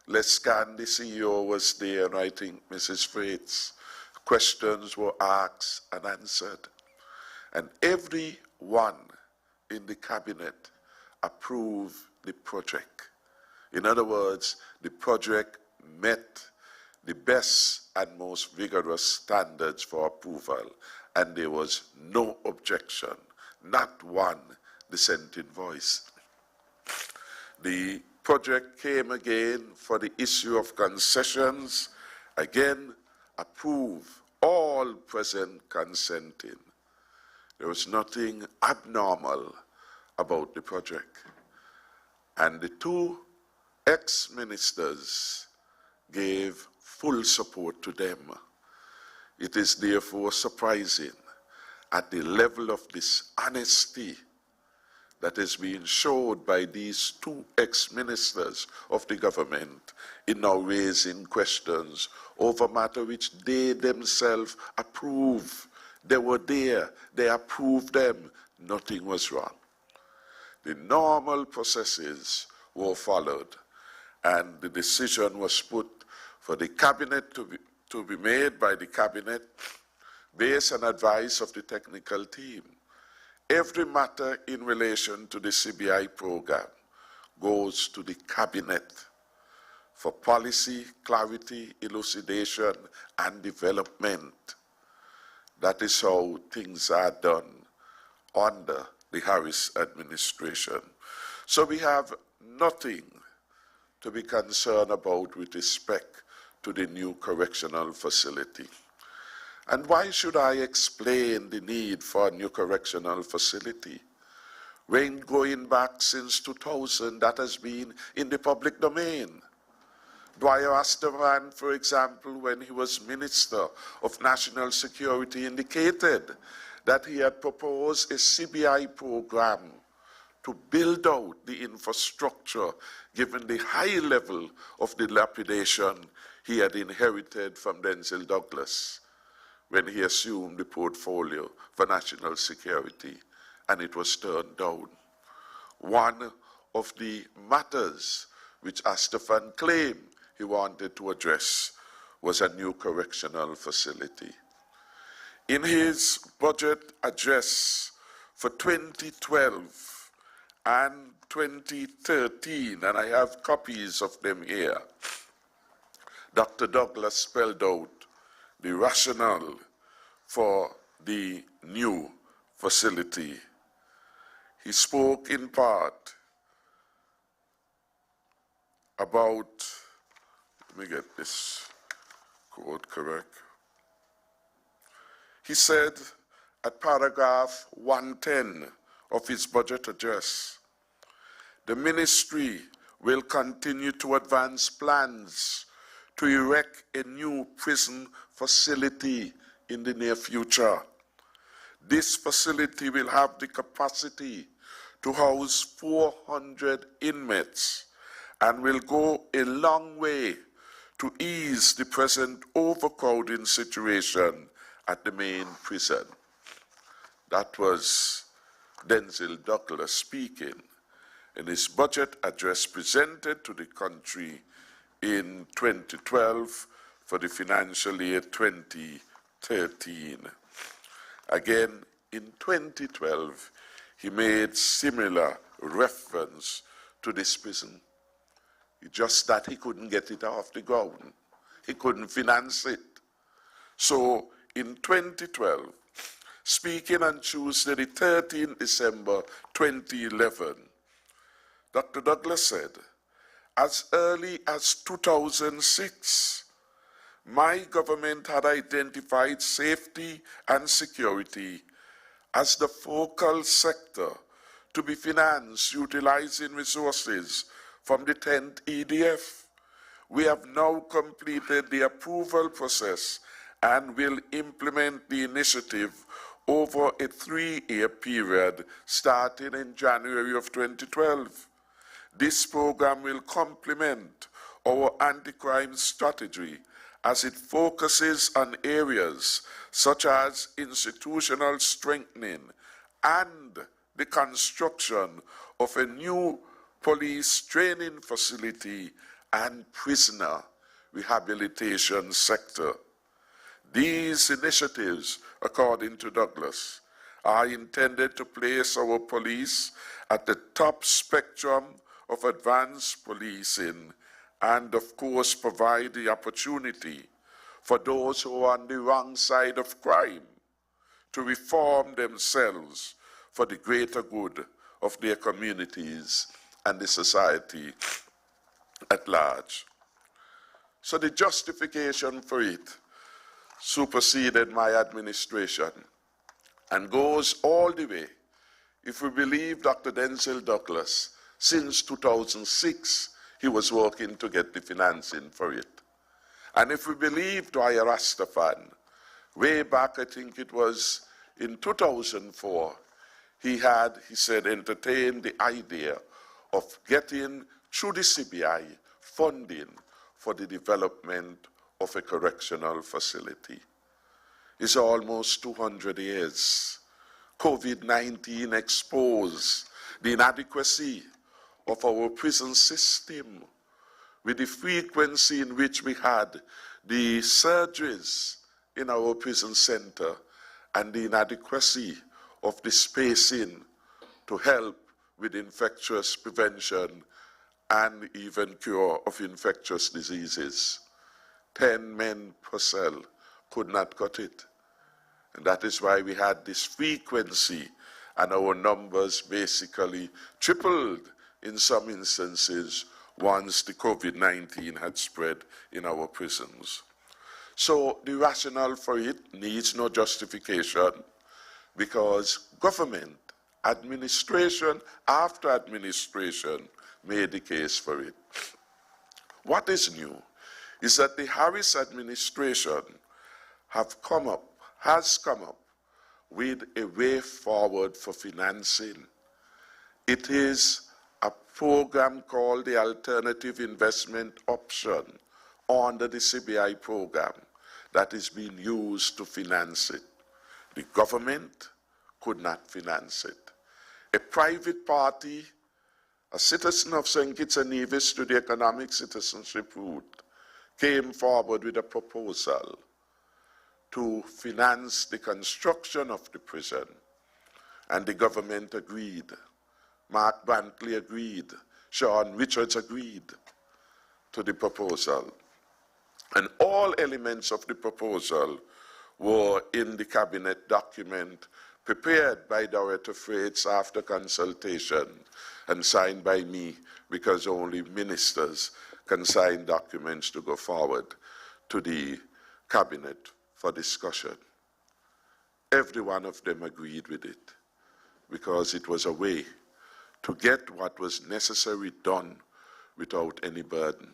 Lescan, the CEO, was there, and I think Mrs. Freites. Questions were asked and answered. And everyone in the cabinet approved the project. In other words, the project met the best and most vigorous standards for approval, and there was no objection, not one dissenting voice. The project came again for the issue of concessions, again approved, all present consenting. There was nothing abnormal about the project. And the two ex-ministers gave full support to them. It is therefore surprising at the level of dishonesty that is being showed by these two ex-ministers of the government in now raising questions over matter which they themselves approve. They were there, they approved them, nothing was wrong. The normal processes were followed, and the decision was put for the cabinet to be made by the cabinet based on advice of the technical team. Every matter in relation to the CBI program goes to the cabinet for policy, clarity, elucidation, and development. That is how things are done under the Harris administration. So we have nothing to be concerned about with respect to the new correctional facility. And why should I explain the need for a new correctional facility? When going back since 2000, that has been in the public domain. Dwyer Asterman, for example, when he was Minister of National Security, indicated that he had proposed a CBI program to build out the infrastructure given the high level of dilapidation he had inherited from Denzel Douglas when he assumed the portfolio for national security, and it was turned down. One of the matters which Astefan claimed he wanted to address was a new correctional facility. In his budget address for 2012 and 2013, and I have copies of them here, Dr. Douglas spelled out the rationale for the new facility. He spoke in part about, let me get this quote correct. He said at paragraph 110 of his budget address, the ministry will continue to advance plans to erect a new prison facility in the near future. This facility will have the capacity to house 400 inmates and will go a long way to ease the present overcrowding situation at the main prison. That was Denzel Douglas speaking in his budget address presented to the country in 2012 for the financial year 2013. Again, in 2012, he made similar reference to this prison. It's just that he couldn't get it off the ground. He couldn't finance it. So in 2012, speaking on Tuesday, the 13th December 2011, Dr. Douglas said, as early as 2006, my government had identified safety and security as the focal sector to be financed utilizing resources from the 10th EDF. We have now completed the approval process and will implement the initiative over a 3-year period starting in January of 2012. This program will complement our anti-crime strategy as it focuses on areas such as institutional strengthening and the construction of a new police training facility and prisoner rehabilitation sector. These initiatives, according to Douglas, are intended to place our police at the top spectrum of advanced policing and, of course, provide the opportunity for those who are on the wrong side of crime to reform themselves for the greater good of their communities and the society at large. So the justification for it superseded my administration and goes all the way, if we believe Dr. Denzel Douglas, since 2006, he was working to get the financing for it. And if we believe Dwyer Rastafan, way back, I think it was in 2004, he said, entertained the idea of getting, through the CBI, funding for the development of a correctional facility. It's almost 200 years. COVID-19 exposed the inadequacy of our prison system with the frequency in which we had the surgeries in our prison center and the inadequacy of the spacing to help with infectious prevention and even cure of infectious diseases. 10 men per cell could not cut it. And that is why we had this frequency, and our numbers basically tripled in some instances once the COVID-19 had spread in our prisons. So the rationale for it needs no justification, because government, administration after administration made the case for it. What is new is that the Harris administration has come up with a way forward for financing. It is a program called the Alternative Investment Option under the CBI program that is being used to finance it. The government could not finance it. A private party, a citizen of St. Kitts and Nevis to the economic citizenship route, came forward with a proposal to finance the construction of the prison. And the government agreed. Mark Brantley agreed. Sean Richards agreed to the proposal. And all elements of the proposal were in the cabinet document prepared by Director Freights after consultation and signed by me, because only ministers can sign documents to go forward to the cabinet for discussion. Every one of them agreed with it, because it was a way to get what was necessary done without any burden.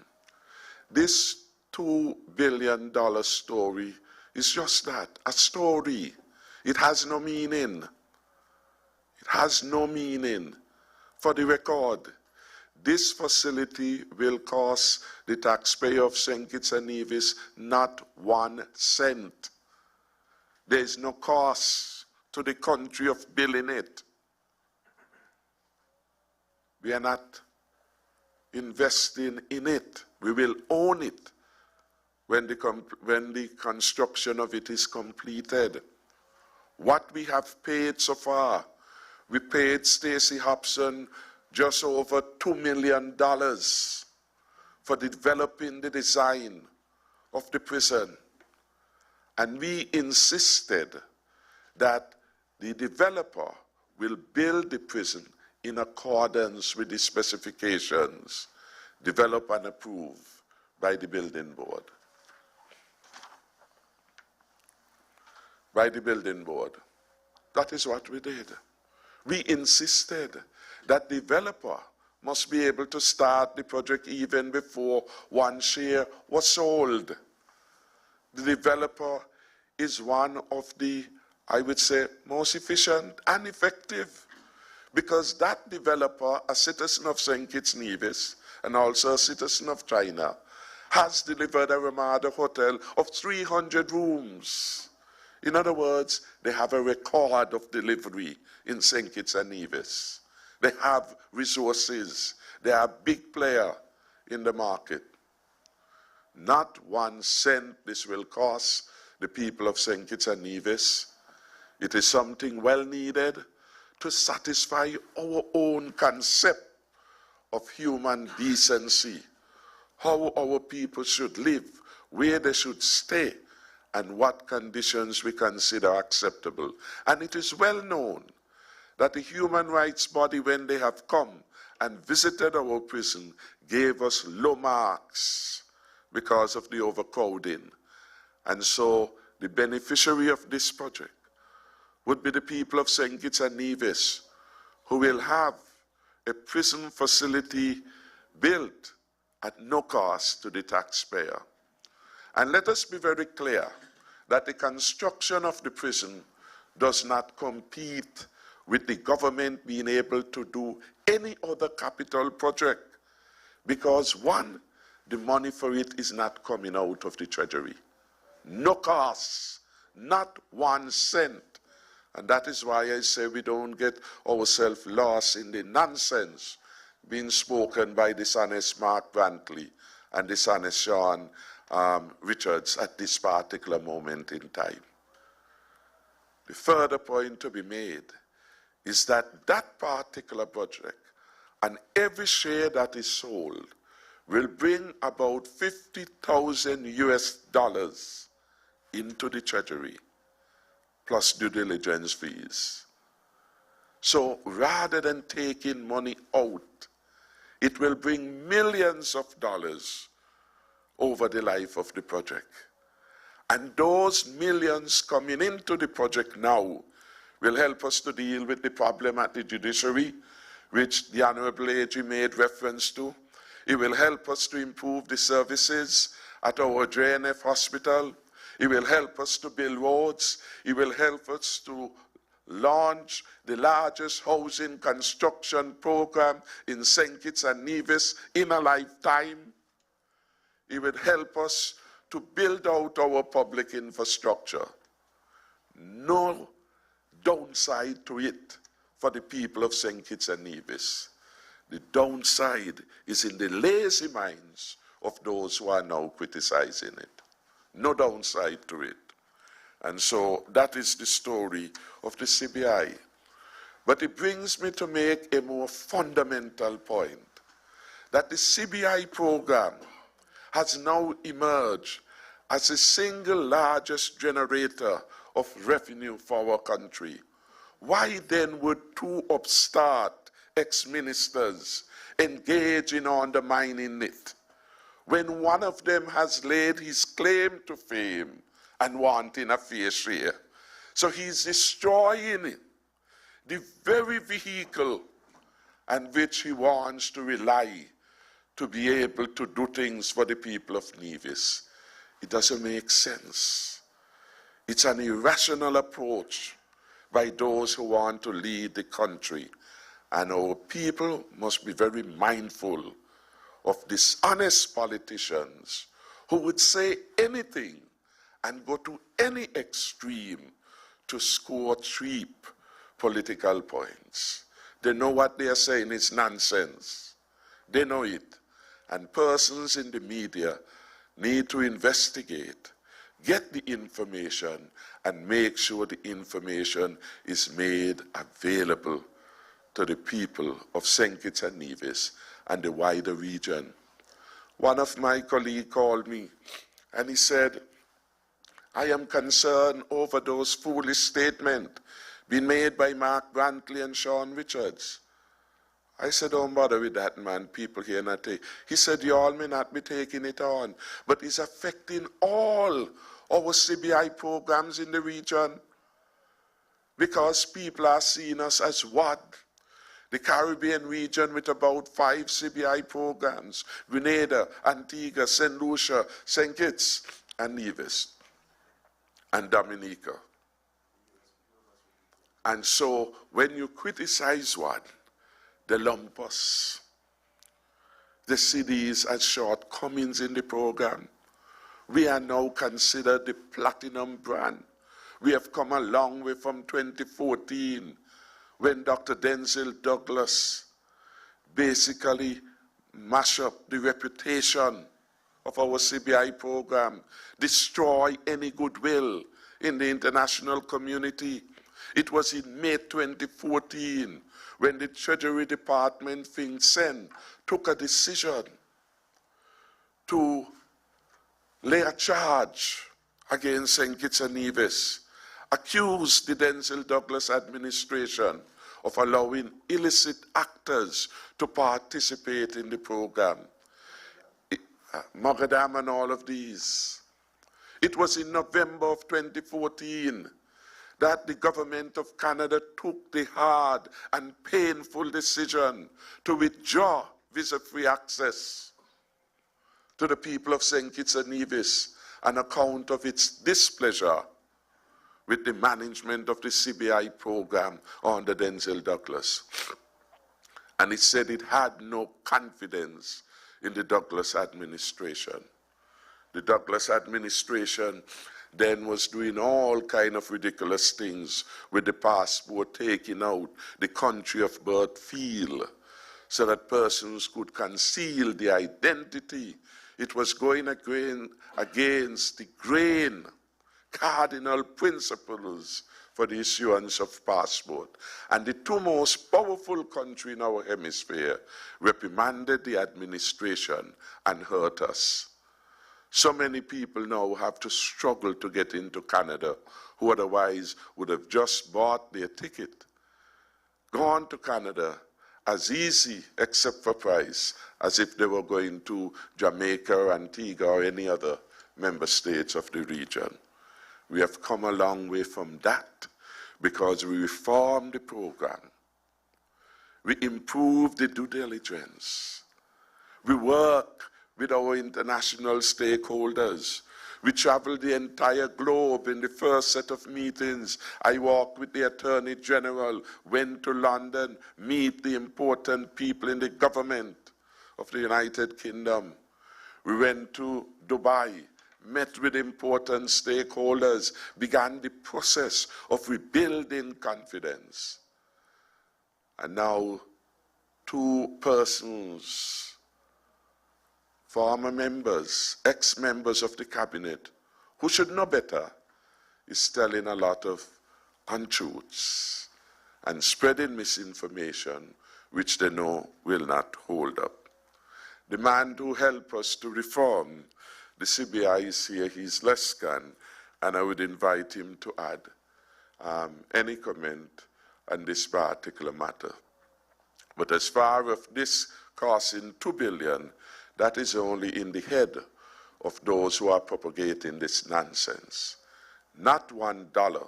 This $2 billion story is just that, a story. It has no meaning. It has no meaning. For the record, this facility will cost the taxpayer of St. Kitts and Nevis not 1 cent. There is no cost to the country of building it. We are not investing in it. We will own it when the construction of it is completed. What we have paid so far, we paid Stacey Hobson just over $2 million for developing the design of the prison. And we insisted that the developer will build the prison in accordance with the specifications developed and approved by the building board. by the building board. That is what we did. We insisted that the developer must be able to start the project even before one share was sold. The developer is one of the, I would say, most efficient and effective, because that developer, a citizen of St. Kitts Nevis and also a citizen of China, has delivered a Ramada hotel of 300 rooms. In other words, they have a record of delivery in St. Kitts and Nevis. They have resources. They are a big player in the market. Not 1 cent this will cost the people of St. Kitts and Nevis. It is something well needed to satisfy our own concept of human decency, how our people should live, where they should stay, and what conditions we consider acceptable. And it is well known that the human rights body, when they have come and visited our prison, gave us low marks because of the overcrowding. And so the beneficiary of this project would be the people of St. Kitts and Nevis, who will have a prison facility built at no cost to the taxpayer. And let us be very clear that the construction of the prison does not compete with the government being able to do any other capital project, because one, the money for it is not coming out of the treasury. No costs, not 1 cent. And that is why I say we don't get ourselves lost in the nonsense being spoken by dishonest Mark Brantley and dishonest Sean Richards at this particular moment in time. The further point to be made is that that particular project and every share that is sold will bring about $50,000 into the treasury, plus due diligence fees. So rather than taking money out, it will bring millions of dollars over the life of the project. And those millions coming into the project now will help us to deal with the problem at the judiciary, which the Honorable AG made reference to. It will help us to improve the services at our JNF hospital. It will help us to build roads. It will help us to launch the largest housing construction program in St. Kitts and Nevis in a lifetime. It will help us to build out our public infrastructure. No downside to it for the people of St. Kitts and Nevis. The downside is in the lazy minds of those who are now criticizing it. No downside to it. And so that is the story of the CBI. But it brings me to make a more fundamental point, that the CBI program has now emerged as the single largest generator of revenue for our country. Why then would two upstart ex-ministers engage in undermining it, when one of them has laid his claim to fame and wanting a fair share? So he's destroying it, the very vehicle on which he wants to rely to be able to do things for the people of Nevis. It doesn't make sense. It's an irrational approach by those who want to lead the country. And our people must be very mindful of dishonest politicians who would say anything and go to any extreme to score cheap political points. They know what they are saying is nonsense. They know it. And persons in the media need to investigate, get the information, and make sure the information is made available to the people of St. Kitts and Nevis and the wider region. One of my colleagues called me and he said, I am concerned over those foolish statements being made by Mark Brantley and Sean Richards. I said, don't bother with that, man. People here not take. He said, you all may not be taking it on, but it's affecting all our CBI programs in the region, because people are seeing us as one. The Caribbean region with about 5 CBI programs: Grenada, Antigua, St. Lucia, St. Kitts, and Nevis, and Dominica. And so when you criticize one, they lump us, the cities, as shortcomings in the program. We are now considered the platinum brand. We have come a long way from 2014, when Dr. Denzel Douglas basically mashed up the reputation of our CBI program, destroy any goodwill in the international community. It was in May 2014 when the Treasury Department, FinCEN, took a decision to lay a charge against St. Kitts and Nevis, accused the Denzel Douglas administration of allowing illicit actors to participate in the program. Mogadam and all of these. It was in November of 2014 that the government of Canada took the hard and painful decision to withdraw visa-free access to the people of St. Kitts and Nevis on account of its displeasure with the management of the CBI program under Denzel Douglas. And it said it had no confidence in the Douglas administration. The Douglas administration then was doing all kind of ridiculous things with the passport, taking out the country of birth field so that persons could conceal the identity. It was going against the grain cardinal principles for the issuance of passport. And the two most powerful countries in our hemisphere reprimanded the administration and hurt us. So many people now have to struggle to get into Canada, who otherwise would have just bought their ticket, gone to Canada as easy, except for price, as if they were going to Jamaica, Antigua, or any other member states of the region. We have come a long way from that because we reformed the program. We improved the due diligence. We work with our international stakeholders. We traveled the entire globe in the first set of meetings. I walked with the Attorney General, went to London, meet the important people in the government of the United Kingdom. We went to Dubai, met with important stakeholders, began the process of rebuilding confidence. And now 2 persons, former members, ex-members of the cabinet, who should know better, is telling a lot of untruths and spreading misinformation which they know will not hold up. The man who helped us to reform the CBI is here. He's Lescan, and I would invite him to add any comment on this particular matter. But as far as this costing $2 billion, that is only in the head of those who are propagating this nonsense. Not $1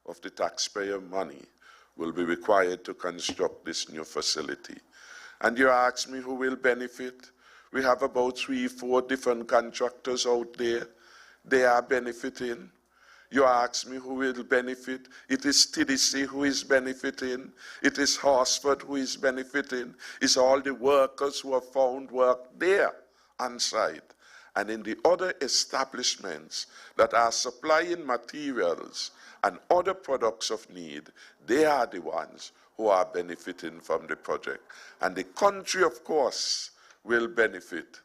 of the taxpayer money will be required to construct this new facility. And you ask me who will benefit? We have about 3-4 different contractors out there. They are benefiting. You ask me who will benefit? It is TDC who is benefiting. It is Horsford who is benefiting. It's all the workers who have found work there on site. And in the other establishments that are supplying materials and other products of need, they are the ones who are benefiting from the project. And the country, of course, will benefit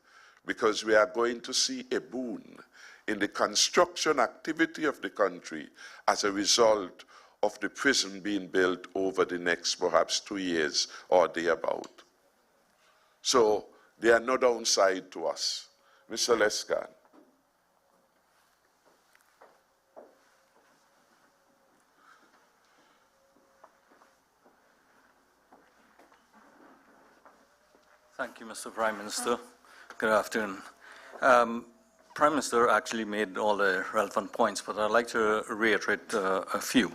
because we are going to see a boon in the construction activity of the country as a result of the prison being built over the next perhaps 2 years or thereabout. So there are no downside to us. Mr. Lescan. Thank you, Mr. Prime Minister. Good afternoon. Prime Minister actually made all the relevant points, but I'd like to reiterate a few.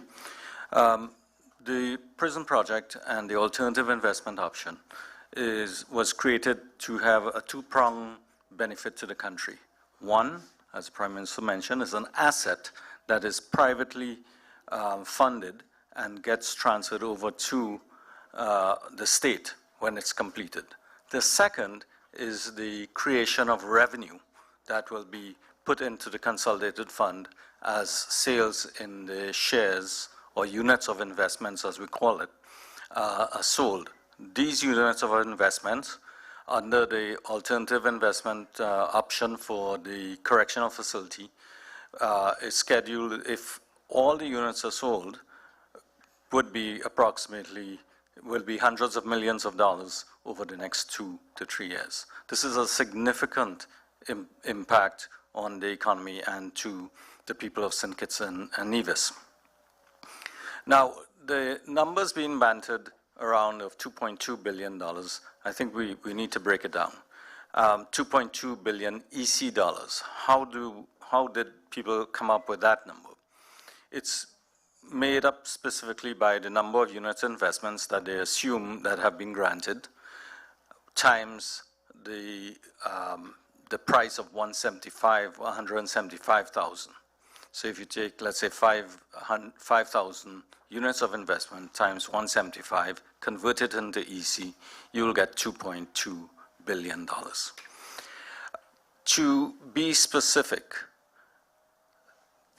The prison project and the alternative investment option was created to have a two-pronged benefit to the country. One, as the Prime Minister mentioned, is an asset that is privately funded and gets transferred over to the state when it's completed. The second is the creation of revenue that will be put into the consolidated fund as sales in the shares or units of investments, as we call it, are sold. These units of investments under the alternative investment option for the correctional facility is scheduled, if all the units are sold, will be hundreds of millions of dollars over the next 2 to 3 years. This is a significant impact on the economy and to the people of St. Kitts and Nevis. Now, the numbers being bantered around of $2.2 billion, I think we need to break it down. 2.2 billion EC dollars. How did people come up with that number? It's made up specifically by the number of units investments that they assume that have been granted, times the price of 175,000. So if you take, let's say, 5,000 units of investment times 175, convert it into EC, you will get $2.2 billion. To be specific,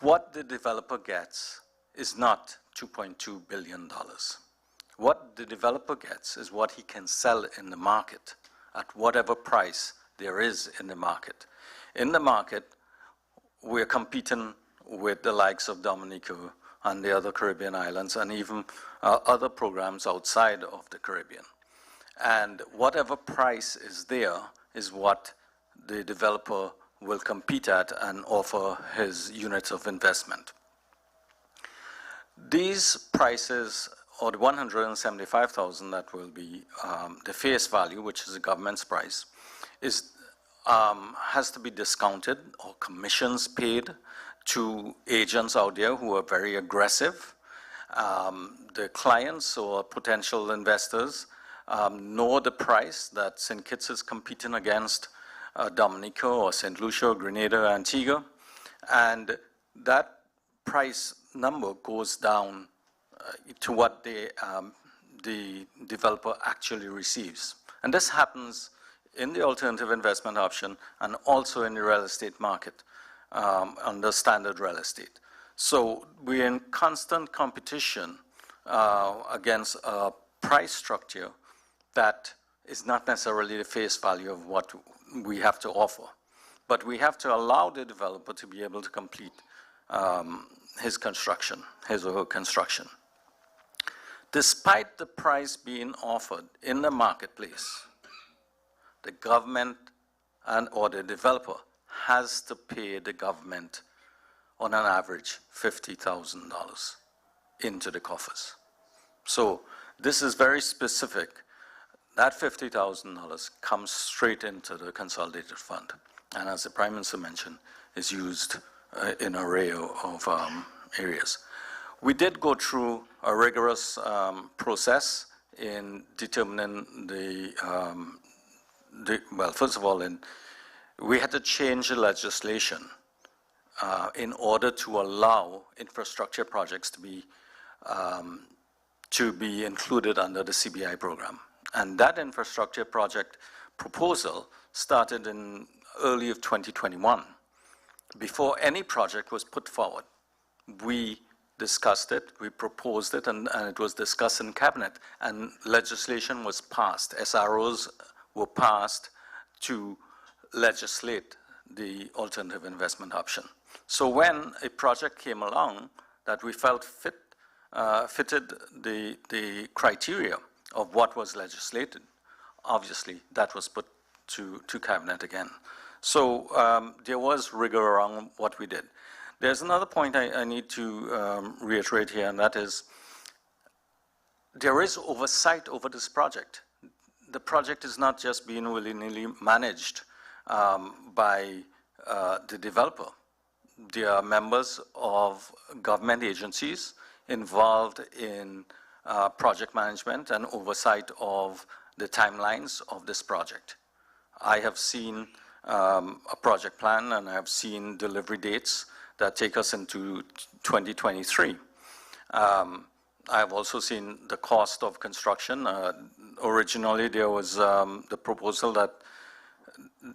what the developer gets is not $2.2 billion. What the developer gets is what he can sell in the market at whatever price there is in the market. In the market, we're competing with the likes of Dominica and the other Caribbean islands, and even other programs outside of the Caribbean. And whatever price is there is what the developer will compete at and offer his units of investment. These prices, or the 175,000 that will be the face value, which is the government's price, has to be discounted, or commissions paid to agents out there who are very aggressive. The clients or potential investors know the price that St. Kitts is competing against Dominica or St. Lucia or Grenada or Antigua, and that price number goes down to what the developer actually receives. And this happens in the alternative investment option and also in the real estate market under standard real estate. So we're in constant competition against a price structure that is not necessarily the face value of what we have to offer. But we have to allow the developer to be able to complete his or her construction. Despite the price being offered in the marketplace, the government or the developer has to pay the government on an average $50,000 into the coffers. So this is very specific. That $50,000 comes straight into the consolidated fund, and as the Prime Minister mentioned, is used in an array of areas. We did go through a rigorous process in determining well, first of all, we had to change the legislation in order to allow infrastructure projects to be included under the CBI program. And that infrastructure project proposal started in early of 2021. Before any project was put forward, we discussed it, we proposed it, and it was discussed in cabinet, and legislation was passed. SROs were passed to legislate the alternative investment option. So when a project came along that we felt fitted the criteria of what was legislated, obviously that was put to cabinet again. So there was rigor around what we did. There's another point I need to reiterate here, and that is there is oversight over this project. The project is not just being willy-nilly managed by the developer. They are members of government agencies involved in project management and oversight of the timelines of this project. I have seen a project plan and I have seen delivery dates that take us into 2023. I have also seen the cost of construction. Originally, there was the proposal that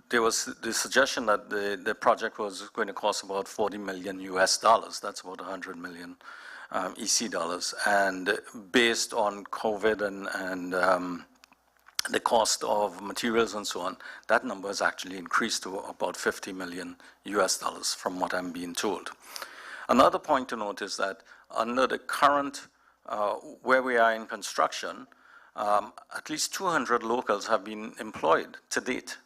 there was the suggestion that the project was going to cost about $40 million US dollars. That's about 100 million EC dollars. And based on COVID and the cost of materials and so on, that number has actually increased to about 50 million US dollars from what I'm being told. Another point to note is that under the current, where we are in construction, at least 200 locals have been employed to date.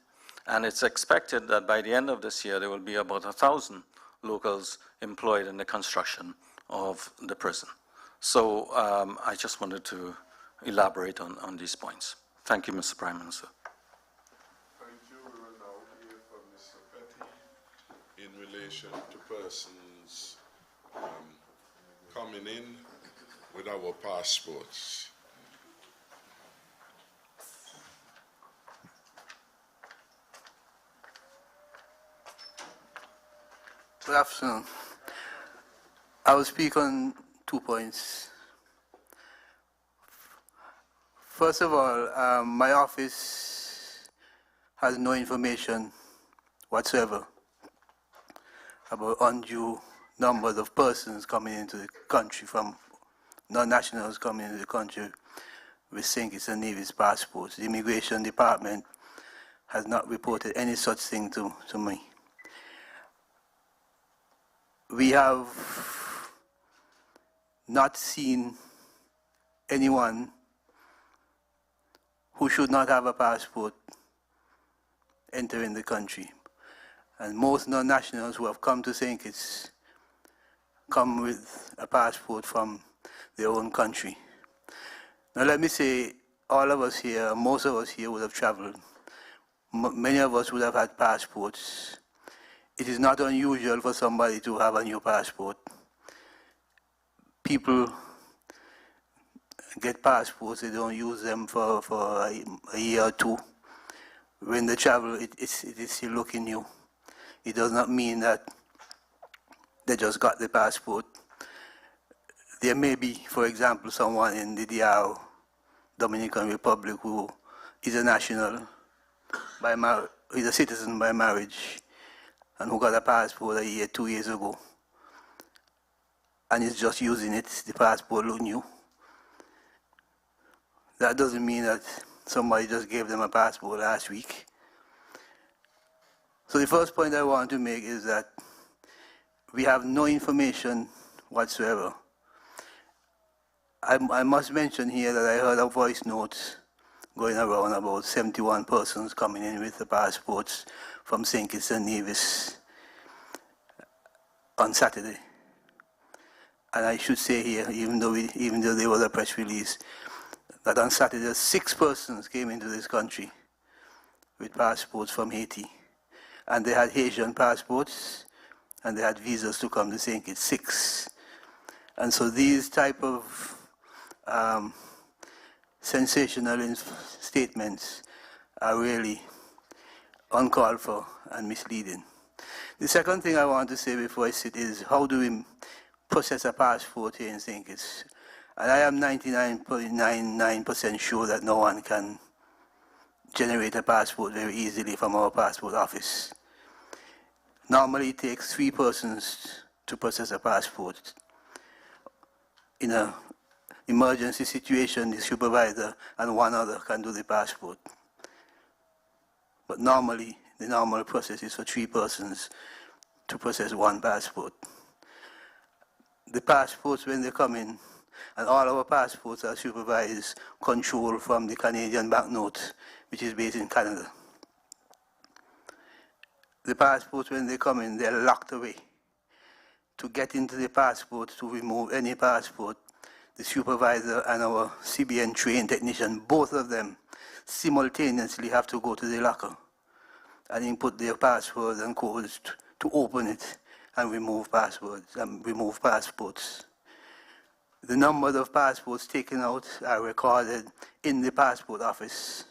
And it's expected that by the end of this year, there will be about 1,000 locals employed in the construction of the prison. So I just wanted to elaborate on these points. Thank you, Mr. Prime Minister. Thank you. We will now hear from Mr. Petty in relation to persons coming in with our passports. Good afternoon. I will speak on 2 points. First of all, my office has no information whatsoever about undue numbers of persons coming into the country, from non-nationals coming into the country with St. Kitts and Nevis passports. The Immigration Department has not reported any such thing to me. We have not seen anyone who should not have a passport entering the country. And most non-nationals who have come to St. Kitts come with a passport from their own country. Now let me say, all of us here, most of us here would have traveled. Many of us would have had passports. It is not unusual for somebody to have a new passport. People get passports, they don't use them for a year or two. When they travel, it is still looking new. It does not mean that they just got the passport. There may be, for example, someone in the DR, Dominican Republic, who is a national, is a citizen by marriage, and who got a passport a year, 2 years ago, and is just using it, the passport look new. That doesn't mean that somebody just gave them a passport last week. So the first point I want to make is that we have no information whatsoever. I must mention here that I heard a voice note going around about 71 persons coming in with the passports from St. Kitts and Nevis on Saturday. And I should say here, even though there was a press release, that on Saturday 6 persons came into this country with passports from Haiti. And they had Haitian passports, and they had visas to come to St. Kitts, 6. And so these type of sensational statements are really uncalled for and misleading. The second thing I want to say before I sit is, how do we process a passport here in St. Kitts? And I am 99.99% sure that no one can generate a passport very easily from our passport office. Normally it takes 3 persons to process a passport. In an emergency situation, the supervisor and 1 other can do the passport. But normally, the normal process is for 3 persons to process 1 passport. The passports, when they come in, and all our passports are supervised, controlled from the Canadian banknote, which is based in Canada. The passports, when they come in, they're locked away. To get into the passport, to remove any passport, the supervisor and our CBN trained technician, both of them simultaneously have to go to the locker and input their passwords and codes to open it and remove passwords and remove passports. The number of passports taken out are recorded in the passport office.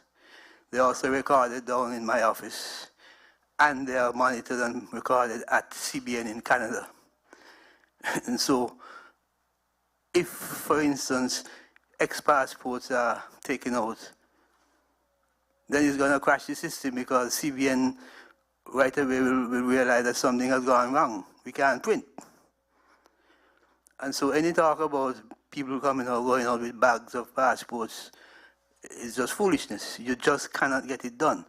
They're also recorded down in my office, and they are monitored and recorded at CBN in Canada. And so, if, for instance, passports are taken out, then it's going to crash the system because CBN right away will realize that something has gone wrong. We can't print. And so any talk about people coming out, going out with bags of passports is just foolishness. You just cannot get it done.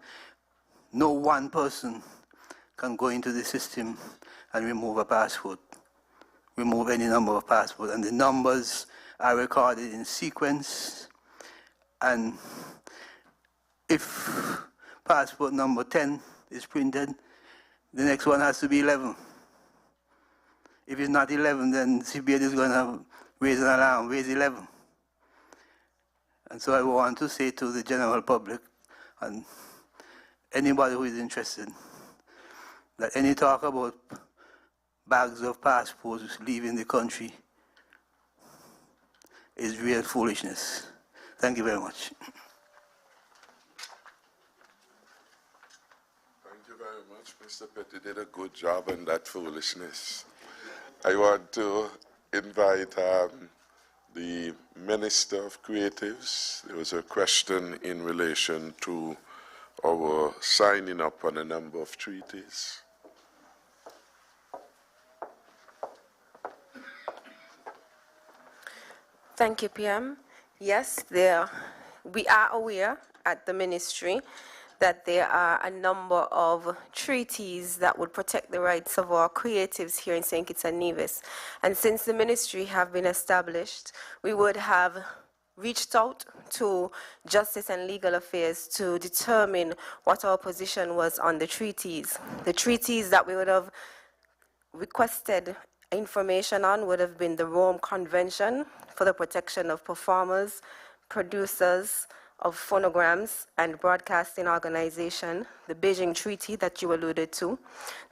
No one person can go into the system and remove a passport, remove any number of passports. And the numbers are recorded in sequence. And if passport number 10 is printed, the next one has to be 11. If it's not 11, then CBN is going to raise an alarm, raise 11. And so I want to say to the general public and anybody who is interested that any talk about bags of passports leaving the country is real foolishness. Thank you very much. Thank you very much. Mr. Petty did a good job on that foolishness. I want to invite the Minister of Creatives. There was a question in relation to our signing up on a number of treaties. Thank you, PM. Yes, we are aware at the ministry that there are a number of treaties that would protect the rights of our creatives here in St. Kitts and Nevis. And since the ministry have been established, we would have reached out to Justice and Legal Affairs to determine what our position was on the treaties. The treaties that we would have requested information on would have been the Rome Convention for the protection of performers, producers of phonograms and broadcasting organization, the Beijing Treaty that you alluded to,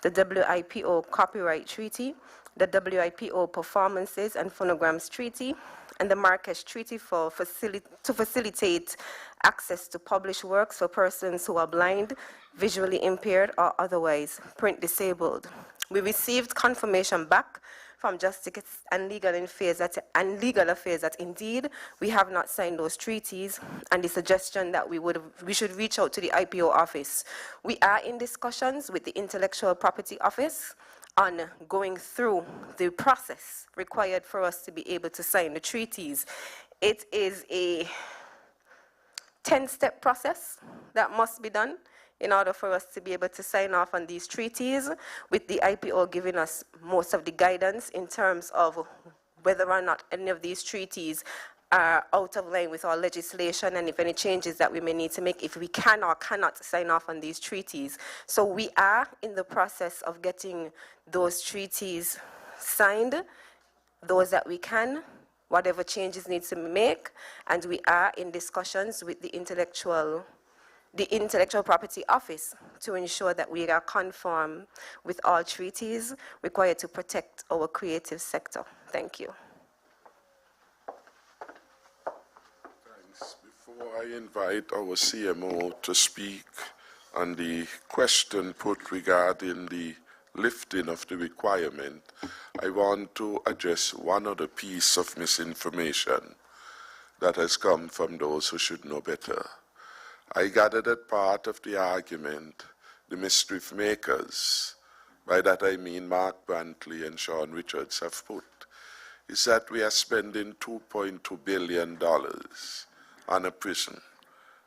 the WIPO Copyright Treaty, the WIPO Performances and Phonograms Treaty, and the Marrakesh Treaty to facilitate access to published works for persons who are blind, visually impaired, or otherwise print disabled. We received confirmation back from Justice and Legal Affairs that indeed we have not signed those treaties, and the suggestion that we should reach out to the IPO office. We are in discussions with the Intellectual Property Office on going through the process required for us to be able to sign the treaties. It is a 10-step process that must be done in order for us to be able to sign off on these treaties, with the IPO giving us most of the guidance in terms of whether or not any of these treaties are out of line with our legislation, and if any changes that we may need to make, if we can or cannot sign off on these treaties. So we are in the process of getting those treaties signed, those that we can, whatever changes need to make, and we are in discussions with the Intellectual Property Office to ensure that we are conform with all treaties required to protect our creative sector. Thank you. Thanks. Before I invite our CMO to speak on the question put regarding the lifting of the requirement, I want to address one other piece of misinformation that has come from those who should know better. I gather that part of the argument the mischief makers, by that I mean Mark Brantley and Sean Richards, have put, is that we are spending $2.2 billion on a prison.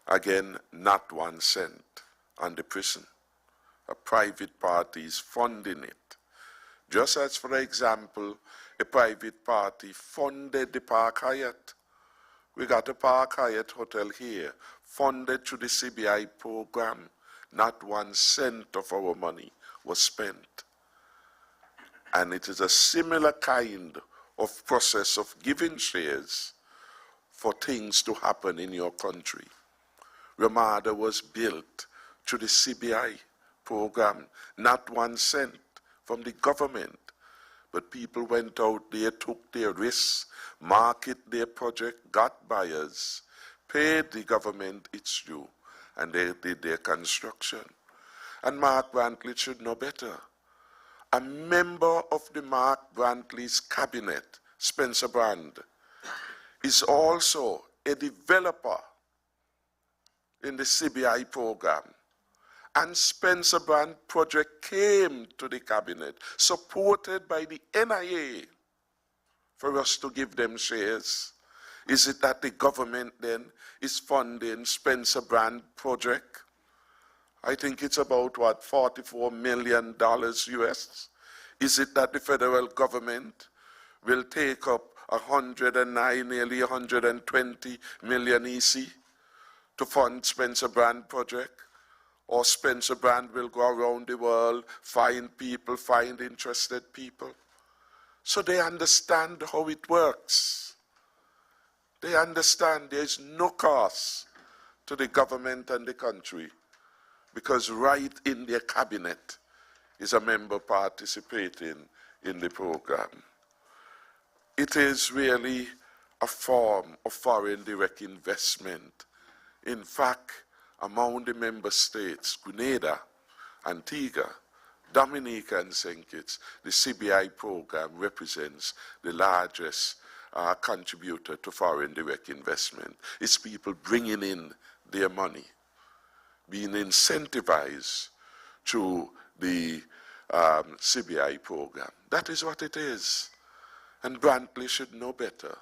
Again, not 1 cent on the prison. A private party is funding it. Just as, for example, a private party funded the Park Hyatt. We got a Park Hyatt hotel here, funded through the CBI program. Not 1 cent of our money was spent. And it is a similar kind of process of giving shares for things to happen in your country. Ramada was built through the CBI program, not 1 cent from the government. But people went out there, took their risks, market their project, got buyers, paid the government its due, and they did their construction. And Mark Brantley should know better. A member of the Mark Brantley's cabinet, Spencer Brand, is also a developer in the CBI program. And Spencer Brand project came to the cabinet, supported by the NIA, for us to give them shares. Is it that the government then is funding Spencer Brand project? I think it's about, what, $44 million US? Is it that the federal government will take up 109, nearly 120 million EC to fund Spencer Brand project? Or Spencer Brand will go around the world, find people, find interested people? So they understand how it works. They understand there is no cost to the government and the country, because right in their cabinet is a member participating in the program. It is really a form of foreign direct investment. In fact, among the member states, Grenada, Antigua, Dominica, and St. Kitts, the CBI program represents the largest contributor to foreign direct investment. It's people bringing in their money, being incentivized through the CBI program. That is what it is. And Brantley should know better.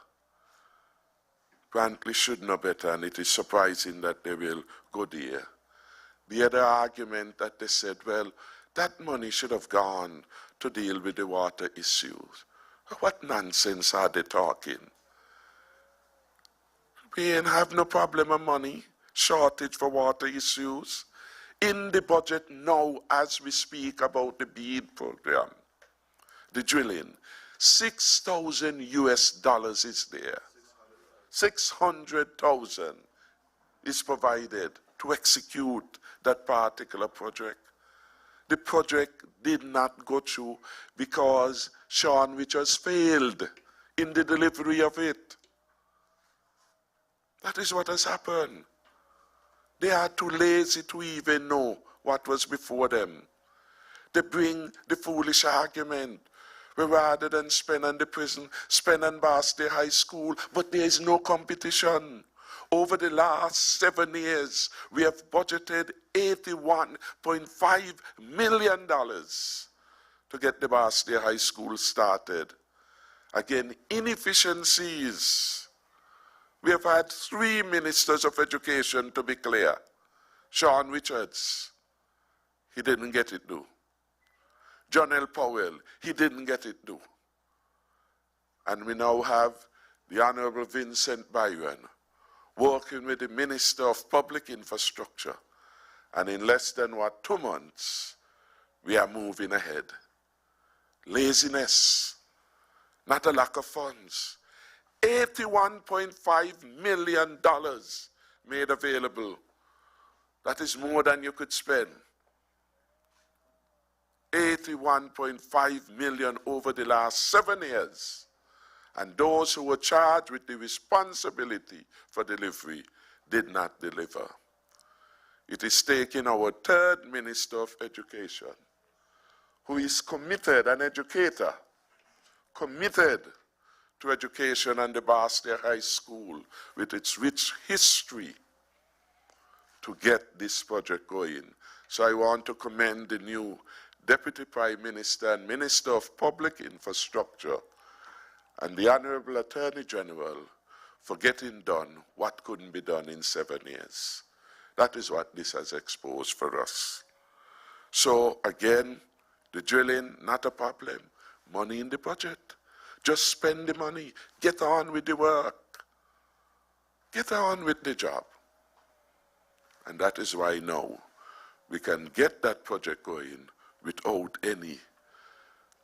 Brantley should know better, and it is surprising that they will go there. The other argument that they said, well, that money should have gone to deal with the water issues. What nonsense are they talking? We ain't have no problem of money, shortage for water issues. In the budget now, as we speak about the BEAD program, the drilling, $6,000 US is there. 600,000 is provided to execute that particular project. The project did not go through because Sean Richards failed in the delivery of it. That is what has happened. They are too lazy to even know what was before them. They bring the foolish argument, where rather than spend on the prison, spend on Barstow High School, but there is no competition. Over the last 7 years, we have budgeted $81.5 million to get the Barstow High School started. Again, inefficiencies. We have had 3 ministers of education, to be clear. Sean Richards, he didn't get it due. John L. Powell, he didn't get it due. And we now have the Honorable Vincent Byron working with the Minister of Public Infrastructure. And in less than, 2 months, we are moving ahead. Laziness, not a lack of funds. $81.5 million made available. That is more than you could spend. 81.5 million over the last 7 years. And those who were charged with the responsibility for delivery did not deliver. It is taking our 3rd Minister of Education, who is committed, an educator, committed to education and the Barstow High School with its rich history, to get this project going. So I want to commend the new Deputy Prime Minister and Minister of Public Infrastructure and the Honorable Attorney General for getting done what couldn't be done in 7 years. That is what this has exposed for us. So again, the drilling, not a problem. Money in the budget. Just spend the money. Get on with the work. Get on with the job. And that is why now we can get that project going without any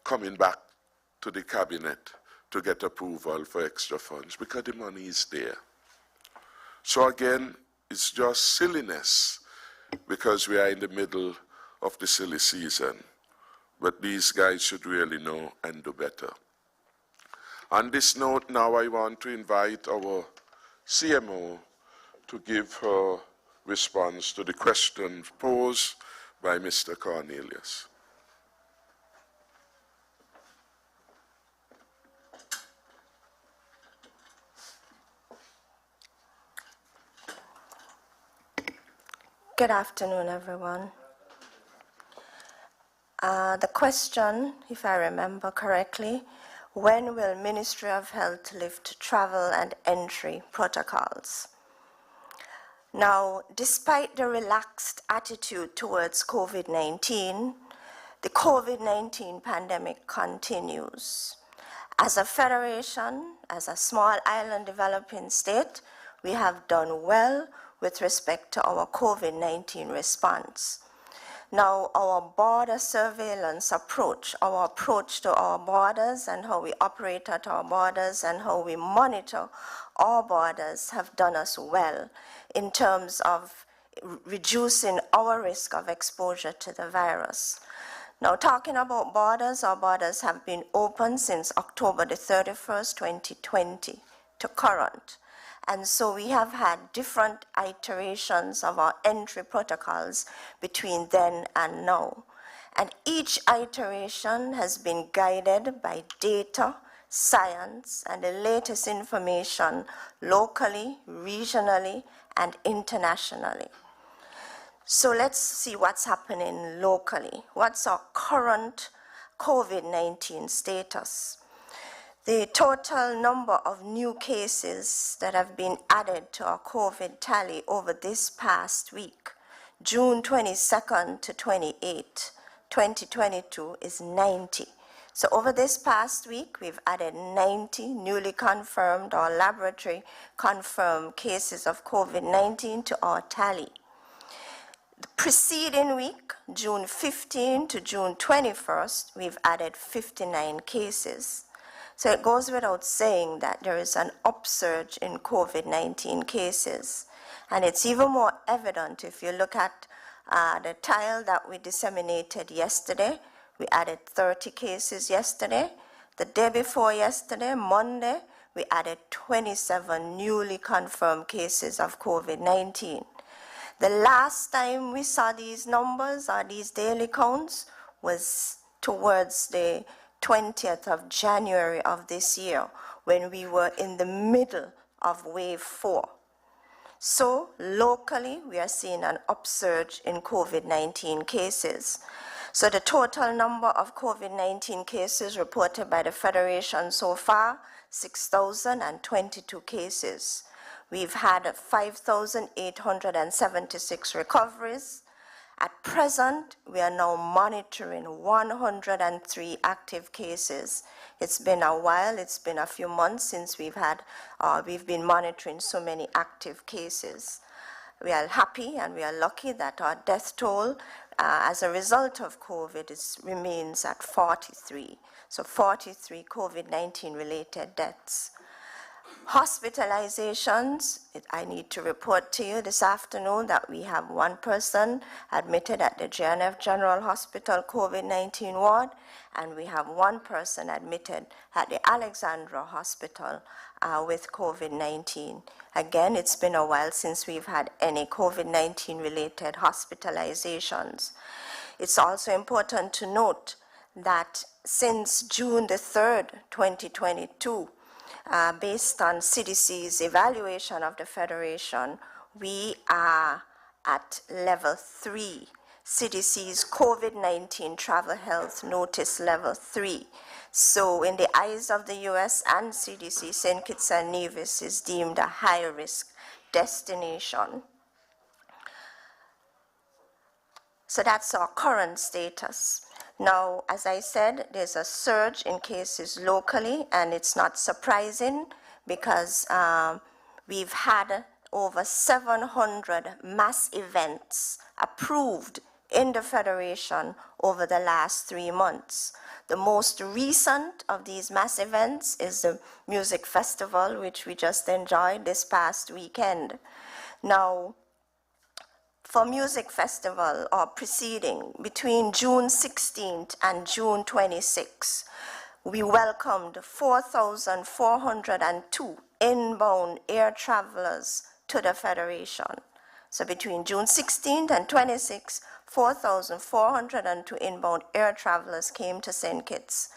coming back to the cabinet to get approval for extra funds, because the money is there. So again, it's just silliness, because we are in the middle of the silly season. But these guys should really know and do better. On this note, now I want to invite our CMO to give her response to the question posed by Mr. Cornelius. Good afternoon, everyone. The question, if I remember correctly, when will Ministry of Health lift travel and entry protocols? Now, despite the relaxed attitude towards COVID-19, the COVID-19 pandemic continues. As a federation, as a small island developing state, we have done well with respect to our COVID-19 response. Now, our border surveillance approach, our approach to our borders and how we operate at our borders and how we monitor our borders have done us well in terms of reducing our risk of exposure to the virus. Now, talking about borders, our borders have been open since October the 31st, 2020 to current. And so we have had different iterations of our entry protocols between then and now. And each iteration has been guided by data, science, and the latest information locally, regionally, and internationally. So let's see what's happening locally. What's our current COVID-19 status? The total number of new cases that have been added to our COVID tally over this past week, June 22nd to 28, 2022, is 90. So over this past week, we've added 90 newly confirmed or laboratory confirmed cases of COVID-19 to our tally. The preceding week, June 15 to June 21st, we've added 59 cases. So it goes without saying that there is an upsurge in COVID-19 cases. And it's even more evident if you look at the tile that we disseminated yesterday. We added 30 cases yesterday. The day before yesterday, Monday, we added 27 newly confirmed cases of COVID-19. The last time we saw these numbers or these daily counts was towards the 20th of January of this year, when we were in the middle of wave 4. So locally, we are seeing an upsurge in COVID-19 cases. So the total number of COVID-19 cases reported by the Federation so far, 6,022 cases. We've had 5,876 recoveries. At present, we are now monitoring 103 active cases. It's been a while, it's been a few months since we've been monitoring so many active cases. We are happy and we are lucky that our death toll as a result of COVID remains at 43. So 43 COVID-19 related deaths. Hospitalizations, I need to report to you this afternoon that we have one person admitted at the JNF General Hospital COVID-19 ward, and we have one person admitted at the Alexandra Hospital with COVID-19. Again, it's been a while since we've had any COVID-19 related hospitalizations. It's also important to note that since June the 3rd, 2022, based on CDC's evaluation of the Federation, we are at level 3, CDC's COVID-19 travel health notice level 3. So in the eyes of the US and CDC, St. Kitts and Nevis is deemed a high-risk destination. So that's our current status. Now, as I said, there's a surge in cases locally, and it's not surprising because we've had over 700 mass events approved in the Federation over the last 3 months. The most recent of these mass events is the music festival, which we just enjoyed this past weekend. Now, for music festival or preceding, between June 16th and June 26th, we welcomed 4,402 inbound air travelers to the Federation. So between June 16th and 26th, 4,402 inbound air travelers came to St. Kitts.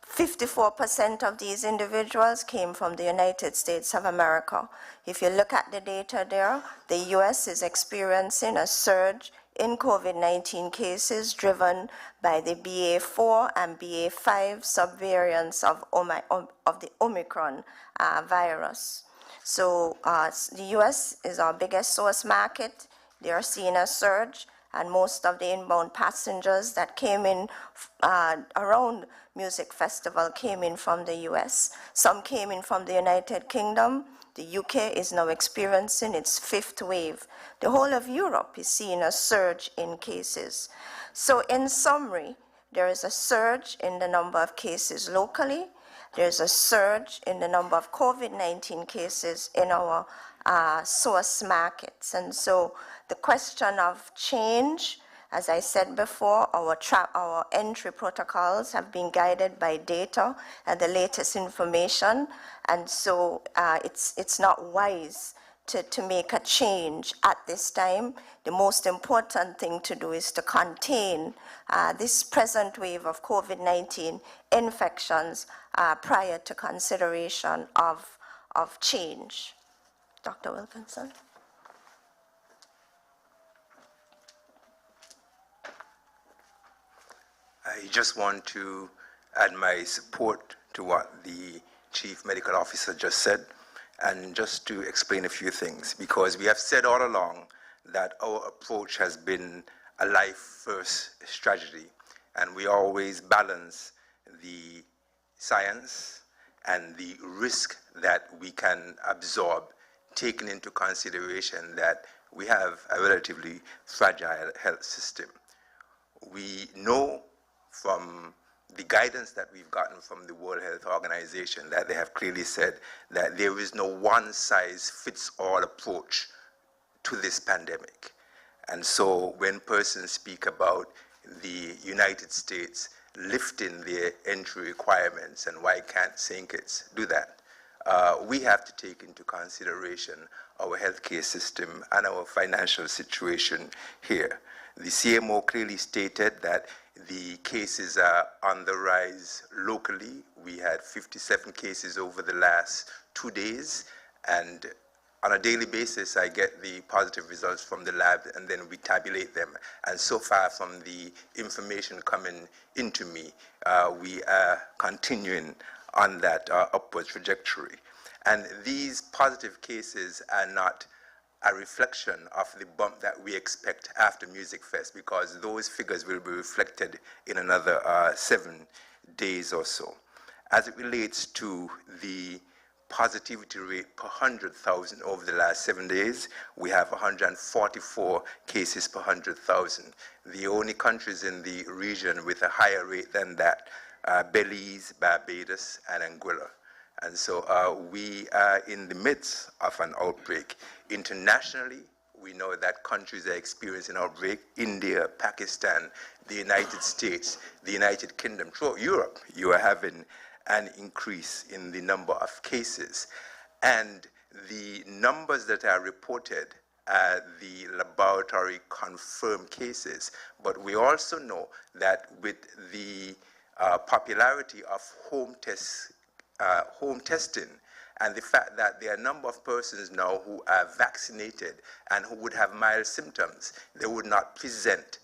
54% of these individuals came from the United States of America. If you look at the data there, the US is experiencing a surge in COVID-19 cases driven by the BA4 and BA5 subvariants of the Omicron virus. So the US is our biggest source market. They are seeing a surge, and most of the inbound passengers that came in around Music Festival came in from the US. Some came in from the United Kingdom. The UK is now experiencing its fifth wave. The whole of Europe is seeing a surge in cases. So in summary, there is a surge in the number of cases locally. There's a surge in the number of COVID-19 cases in our source markets. And so the question of change, as I said before, our entry protocols have been guided by data and the latest information. And so it's not wise to make a change at this time. The most important thing to do is to contain this present wave of COVID-19 infections prior to consideration of change. Dr. Wilkinson. I just want to add my support to what the Chief Medical Officer just said, and just to explain a few things, because we have said all along that our approach has been a life-first strategy, and we always balance the science and the risk that we can absorb, taking into consideration that we have a relatively fragile health system. We know from the guidance that we've gotten from the World Health Organization that they have clearly said that there is no one-size-fits-all approach to this pandemic. And so when persons speak about the United States lifting their entry requirements and why can't St. Kitts do that, we have to take into consideration our healthcare system and our financial situation here. The CMO clearly stated that the cases are on the rise locally. We had 57 cases over the last 2 days, and on a daily basis, I get the positive results from the lab, and then we tabulate them. And so far from the information coming into me, we are continuing on that upward trajectory. And these positive cases are not a reflection of the bump that we expect after Music Fest, because those figures will be reflected in another 7 days or so. As it relates to the positivity rate per 100,000 over the last 7 days, we have 144 cases per 100,000. The only countries in the region with a higher rate than that are Belize, Barbados, and Anguilla. And so we are in the midst of an outbreak. Internationally, we know that countries are experiencing outbreak: India, Pakistan, the United States, the United Kingdom. Throughout Europe, you are having an increase in the number of cases. And the numbers that are reported are the laboratory confirmed cases. But we also know that with the popularity of home testing, and the fact that there are a number of persons now who are vaccinated and who would have mild symptoms, they would not present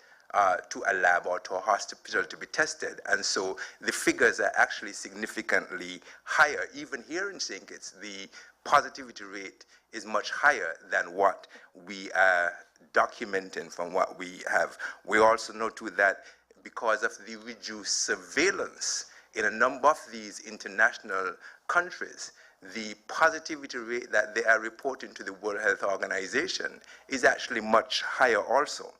to a lab or to a hospital to be tested. And so the figures are actually significantly higher. Even here in St. Kitts, the positivity rate is much higher than what we are documenting from what we have. We also know too that because of the reduced surveillance in a number of these international countries, the positivity rate that they are reporting to the World Health Organization is actually much higher also.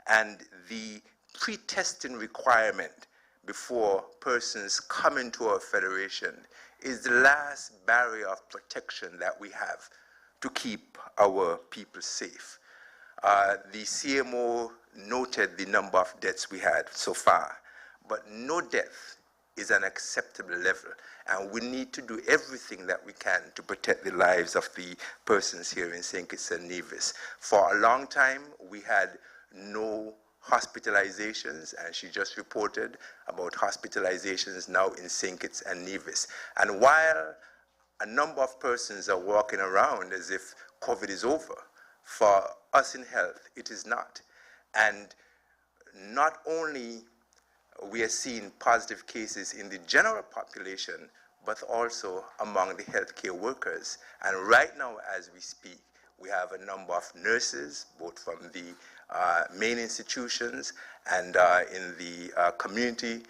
And the pre-testing requirement before persons come into our federation is the last barrier of protection that we have to keep our people safe. The CMO noted the number of deaths we had so far, but no death is an acceptable level, and we need to do everything that we can to protect the lives of the persons here in St. Kitts and Nevis. For a long time, we had no hospitalizations, and she just reported about hospitalizations now in St. Kitts and Nevis. And while a number of persons are walking around as if COVID is over, for us in health, it is not. And not only we are seeing positive cases in the general population, but also among the healthcare workers. And right now, as we speak, we have a number of nurses, both from the main institutions and in the community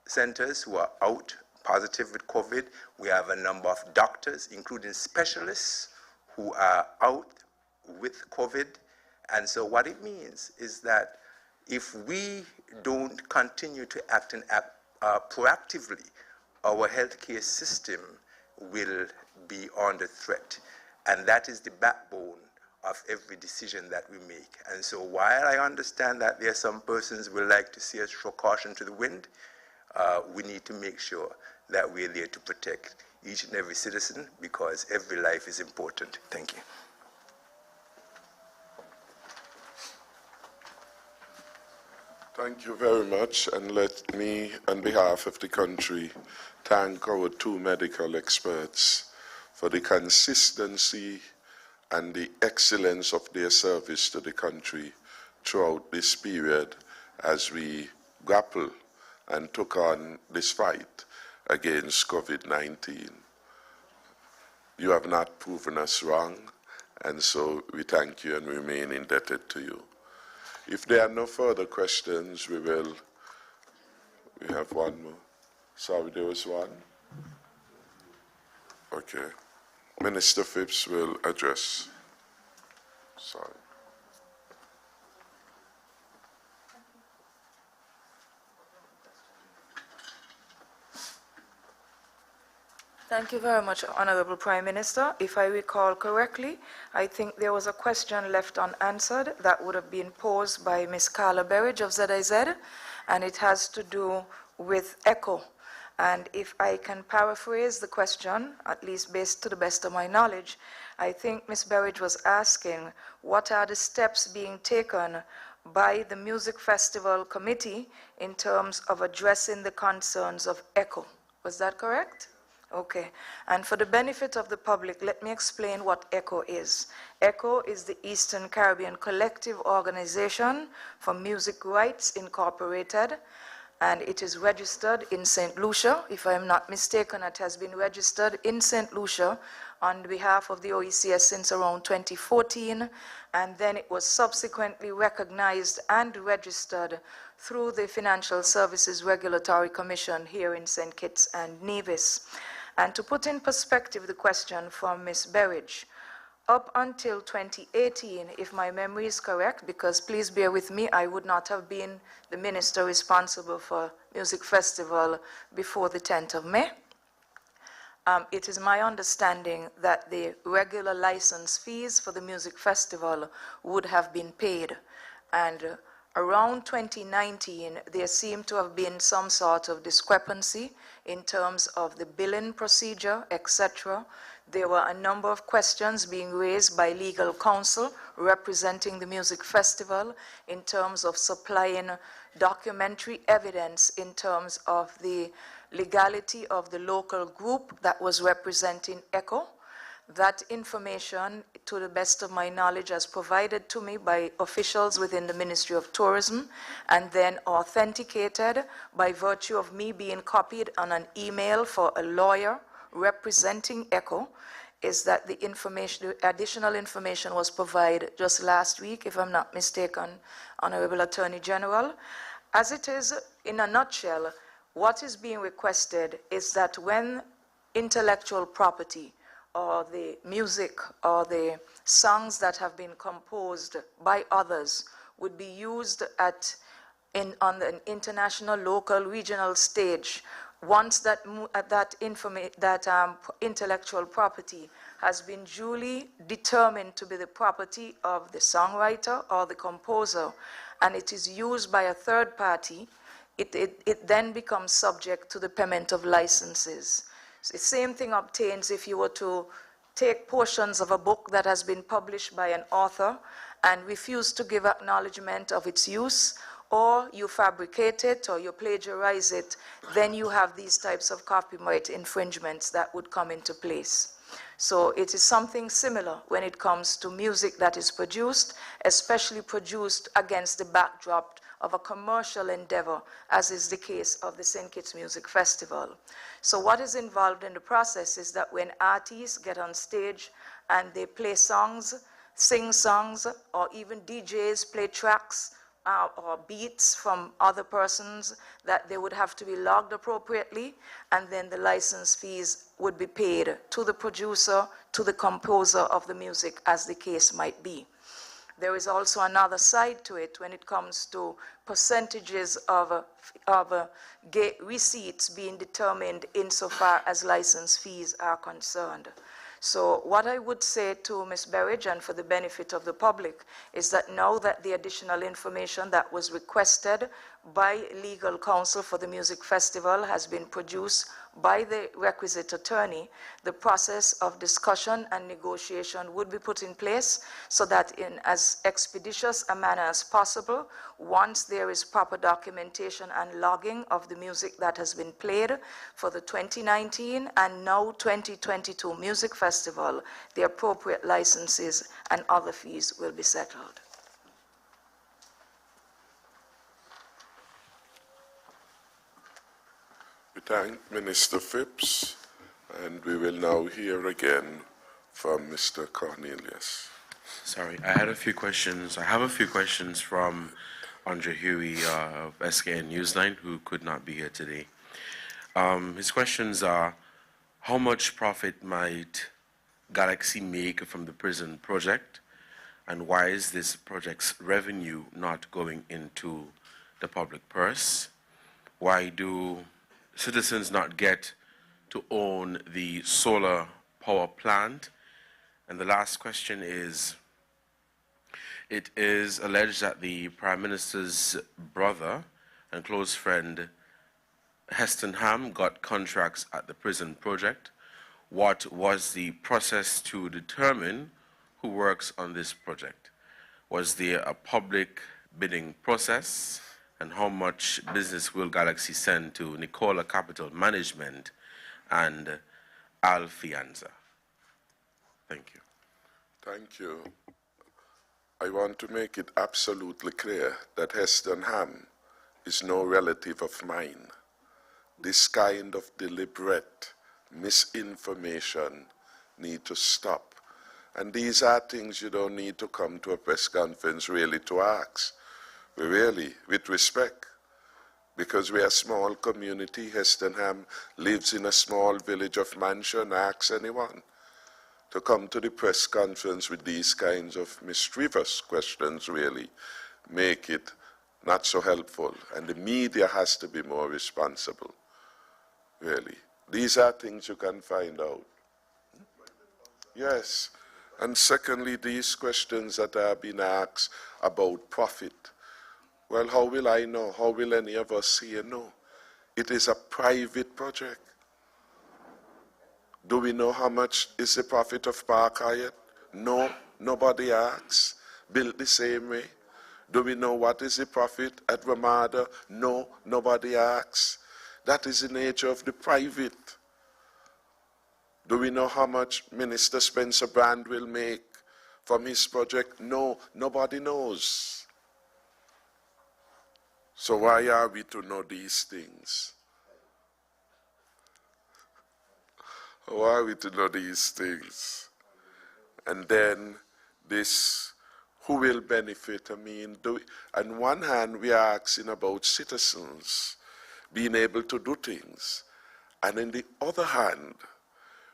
centers, who are out positive with COVID. We have a number of doctors, including specialists, who are out with COVID. And so what it means is that if we don't continue to act and act proactively, our healthcare system will be under threat. And that is the backbone of every decision that we make. And so while I understand that there are some persons who would like to see us throw caution to the wind, we need to make sure that we're there to protect each and every citizen, because every life is important. Thank you. Thank you very much, and let me, on behalf of the country, thank our two medical experts for the consistency and the excellence of their service to the country throughout this period as we grapple and took on this fight against COVID-19. You have not proven us wrong, and so we thank you and remain indebted to you. If there are no further questions, we have one more. Sorry, there was one. Okay. Minister Phipps will address. Sorry. Thank you very much, Honorable Prime Minister. If I recall correctly, I think there was a question left unanswered that would have been posed by Ms. Carla Berridge of ZIZ, and it has to do with ECHO. And if I can paraphrase the question, at least based to the best of my knowledge, I think Ms. Berridge was asking what are the steps being taken by the Music Festival Committee in terms of addressing the concerns of ECHO. Was that correct? Okay, and for the benefit of the public, let me explain what ECHO is. ECHO is the Eastern Caribbean Collective Organization for Music Rights Incorporated, and it is registered in St. Lucia. If I am not mistaken, it has been registered in St. Lucia on behalf of the OECS since around 2014, and then it was subsequently recognized and registered through the Financial Services Regulatory Commission here in St. Kitts and Nevis. And to put in perspective the question from Ms. Berridge, up until 2018, if my memory is correct, because please bear with me, I would not have been the minister responsible for Music Festival before the 10th of May. It is my understanding that the regular license fees for the Music Festival would have been paid. And around 2019, there seemed to have been some sort of discrepancy in terms of the billing procedure, etc. There were a number of questions being raised by legal counsel representing the music festival in terms of supplying documentary evidence in terms of the legality of the local group that was representing ECHO. That information, to the best of my knowledge, is provided to me by officials within the Ministry of Tourism and then authenticated by virtue of me being copied on an email for a lawyer representing ECHO, is that the information, the additional information was provided just last week, if I'm not mistaken, Honorable Attorney General. As it is, in a nutshell, what is being requested is that when intellectual property or the music or the songs that have been composed by others would be used on an international, local, regional stage, once that intellectual property has been duly determined to be the property of the songwriter or the composer, and it is used by a third party, it then becomes subject to the payment of licenses. So the same thing obtains if you were to take portions of a book that has been published by an author and refuse to give acknowledgement of its use, or you fabricate it or you plagiarize it, then you have these types of copyright infringements that would come into place. So it is something similar when it comes to music that is produced, especially produced against the backdrop of a commercial endeavor, as is the case of the St. Kitts Music Festival. So what is involved in the process is that when artists get on stage and they play songs, sing songs, or even DJs play tracks or beats from other persons, that they would have to be logged appropriately, and then the license fees would be paid to the producer, to the composer of the music, as the case might be. There is also another side to it when it comes to percentages of receipts being determined insofar as license fees are concerned. So what I would say to Ms. Berridge, and for the benefit of the public, is that now that the additional information that was requested by legal counsel for the music festival has been produced by the requisite attorney, the process of discussion and negotiation would be put in place so that in as expeditious a manner as possible, once there is proper documentation and logging of the music that has been played for the 2019 and now 2022 music festival, the appropriate licenses and other fees will be settled. We thank Minister Phipps, and we will now hear again from Mr. Cornelius. Sorry, I had a few questions. I have a few questions from Andre Huey of SKN Newsline, who could not be here today. His questions are, how much profit might Galaxy make from the prison project, and why is this project's revenue not going into the public purse? Why do citizens not get to own the solar power plant? And the last question is, it is alleged that the Prime Minister's brother and close friend Heston Ham got contracts at the prison project. What was the process to determine who works on this project? Was there a public bidding process? And how much business will Galaxy send to Nicola Capital Management and Alfianza? Thank you. Thank you. I want to make it absolutely clear that Heston Ham is no relative of mine. This kind of deliberate misinformation need to stop. And these are things you don't need to come to a press conference really to ask. We really, with respect, because we are a small community, Heston Ham lives in a small village of Mansion, ask anyone to come to the press conference with these kinds of mischievous questions really make it not so helpful. And the media has to be more responsible, really. These are things you can find out. Yes. And secondly, these questions that are being asked about profit. Well, how will I know? How will any of us here know? It is a private project. Do we know how much is the profit of Park Hyatt? No, nobody asks. Built the same way. Do we know what is the profit at Ramada? No, nobody asks. That is the nature of the private. Do we know how much Minister Spencer Brand will make from his project? No, nobody knows. So why are we to know these things? Why are we to know these things? And then this, who will benefit? I mean, on one hand, we are asking about citizens being able to do things. And on the other hand,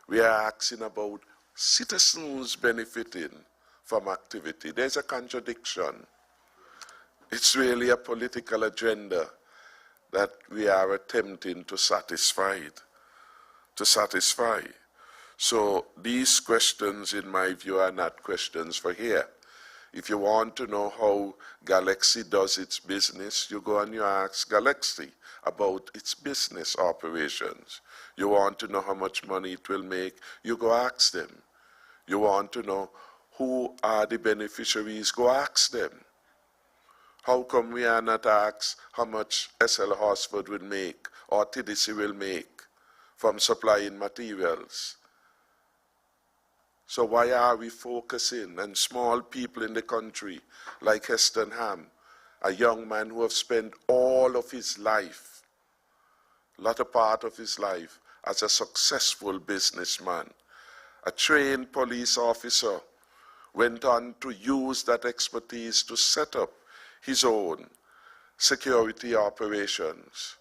we are asking about citizens benefiting from activity. There's a contradiction. It's really a political agenda that we are attempting to satisfy. So these questions, in my view, are not questions for here. If you want to know how Galaxy does its business, you go and you ask Galaxy about its business operations. You want to know how much money it will make, you go ask them. You want to know who are the beneficiaries, go ask them. How come we are not asked how much SL Horsford will make or TDC will make from supplying materials? So why are we focusing on small people in the country like Heston Ham, a young man who has spent all of his life, latter part of his life, as a successful businessman, a trained police officer, went on to use that expertise to set up his own security operations.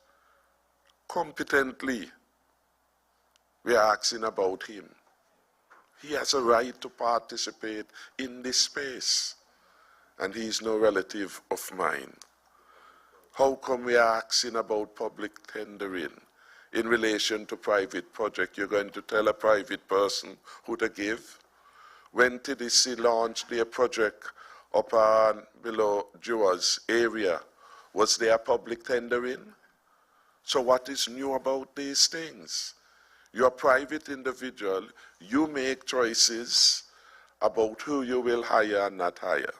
Competently, we are asking about him. He has a right to participate in this space, and he is no relative of mine. How come we are asking about public tendering in relation to private project? You're going to tell a private person who to give? When TDC launched their project up below Jua's area, was there public tendering? So what is new about these things? You're a private individual, you make choices about who you will hire and not hire.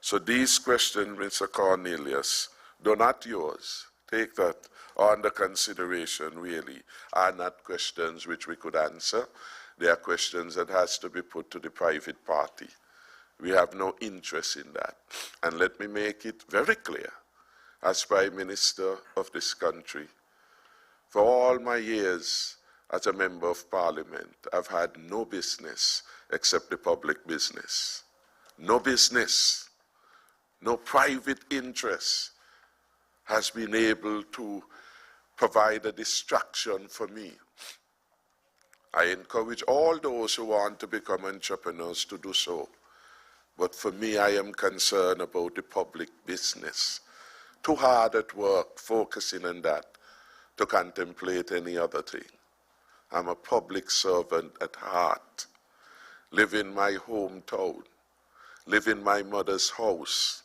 So these questions, Mr. Cornelius, though not yours, take that under consideration really, are not questions which we could answer. They are questions that has to be put to the private party. We have no interest in that. And let me make it very clear, as Prime Minister of this country, for all my years as a member of Parliament, I've had no business except the public business. No business, no private interest has been able to provide a distraction for me. I encourage all those who want to become entrepreneurs to do so. But for me, I am concerned about the public business. Too hard at work, focusing on that, to contemplate any other thing. I'm a public servant at heart. Live in my hometown. Live in my mother's house.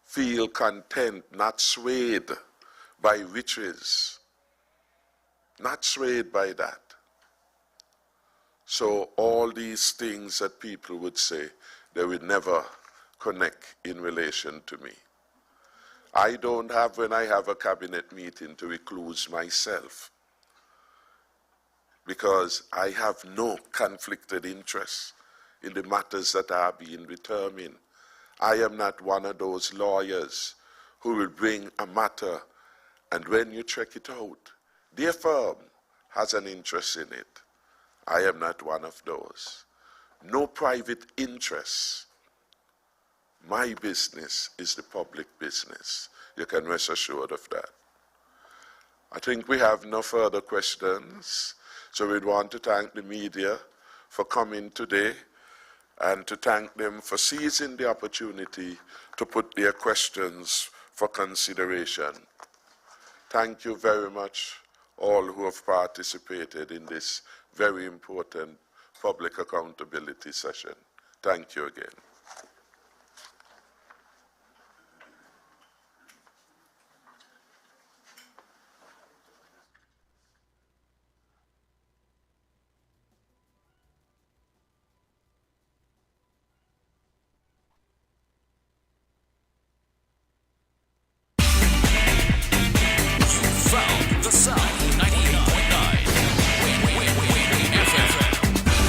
Feel content, not swayed by riches. Not swayed by that. So all these things that people would say, they would never connect in relation to me. I don't have, when I have a cabinet meeting, to recluse myself, because I have no conflicted interests in the matters that are being determined. I am not one of those lawyers who will bring a matter, and when you check it out, their firm has an interest in it. I am not one of those. No private interests. My business is the public business. You can rest assured of that. I think we have no further questions. So we'd want to thank the media for coming today and to thank them for seizing the opportunity to put their questions for consideration. Thank you very much, all who have participated in this very important public accountability session. Thank you again.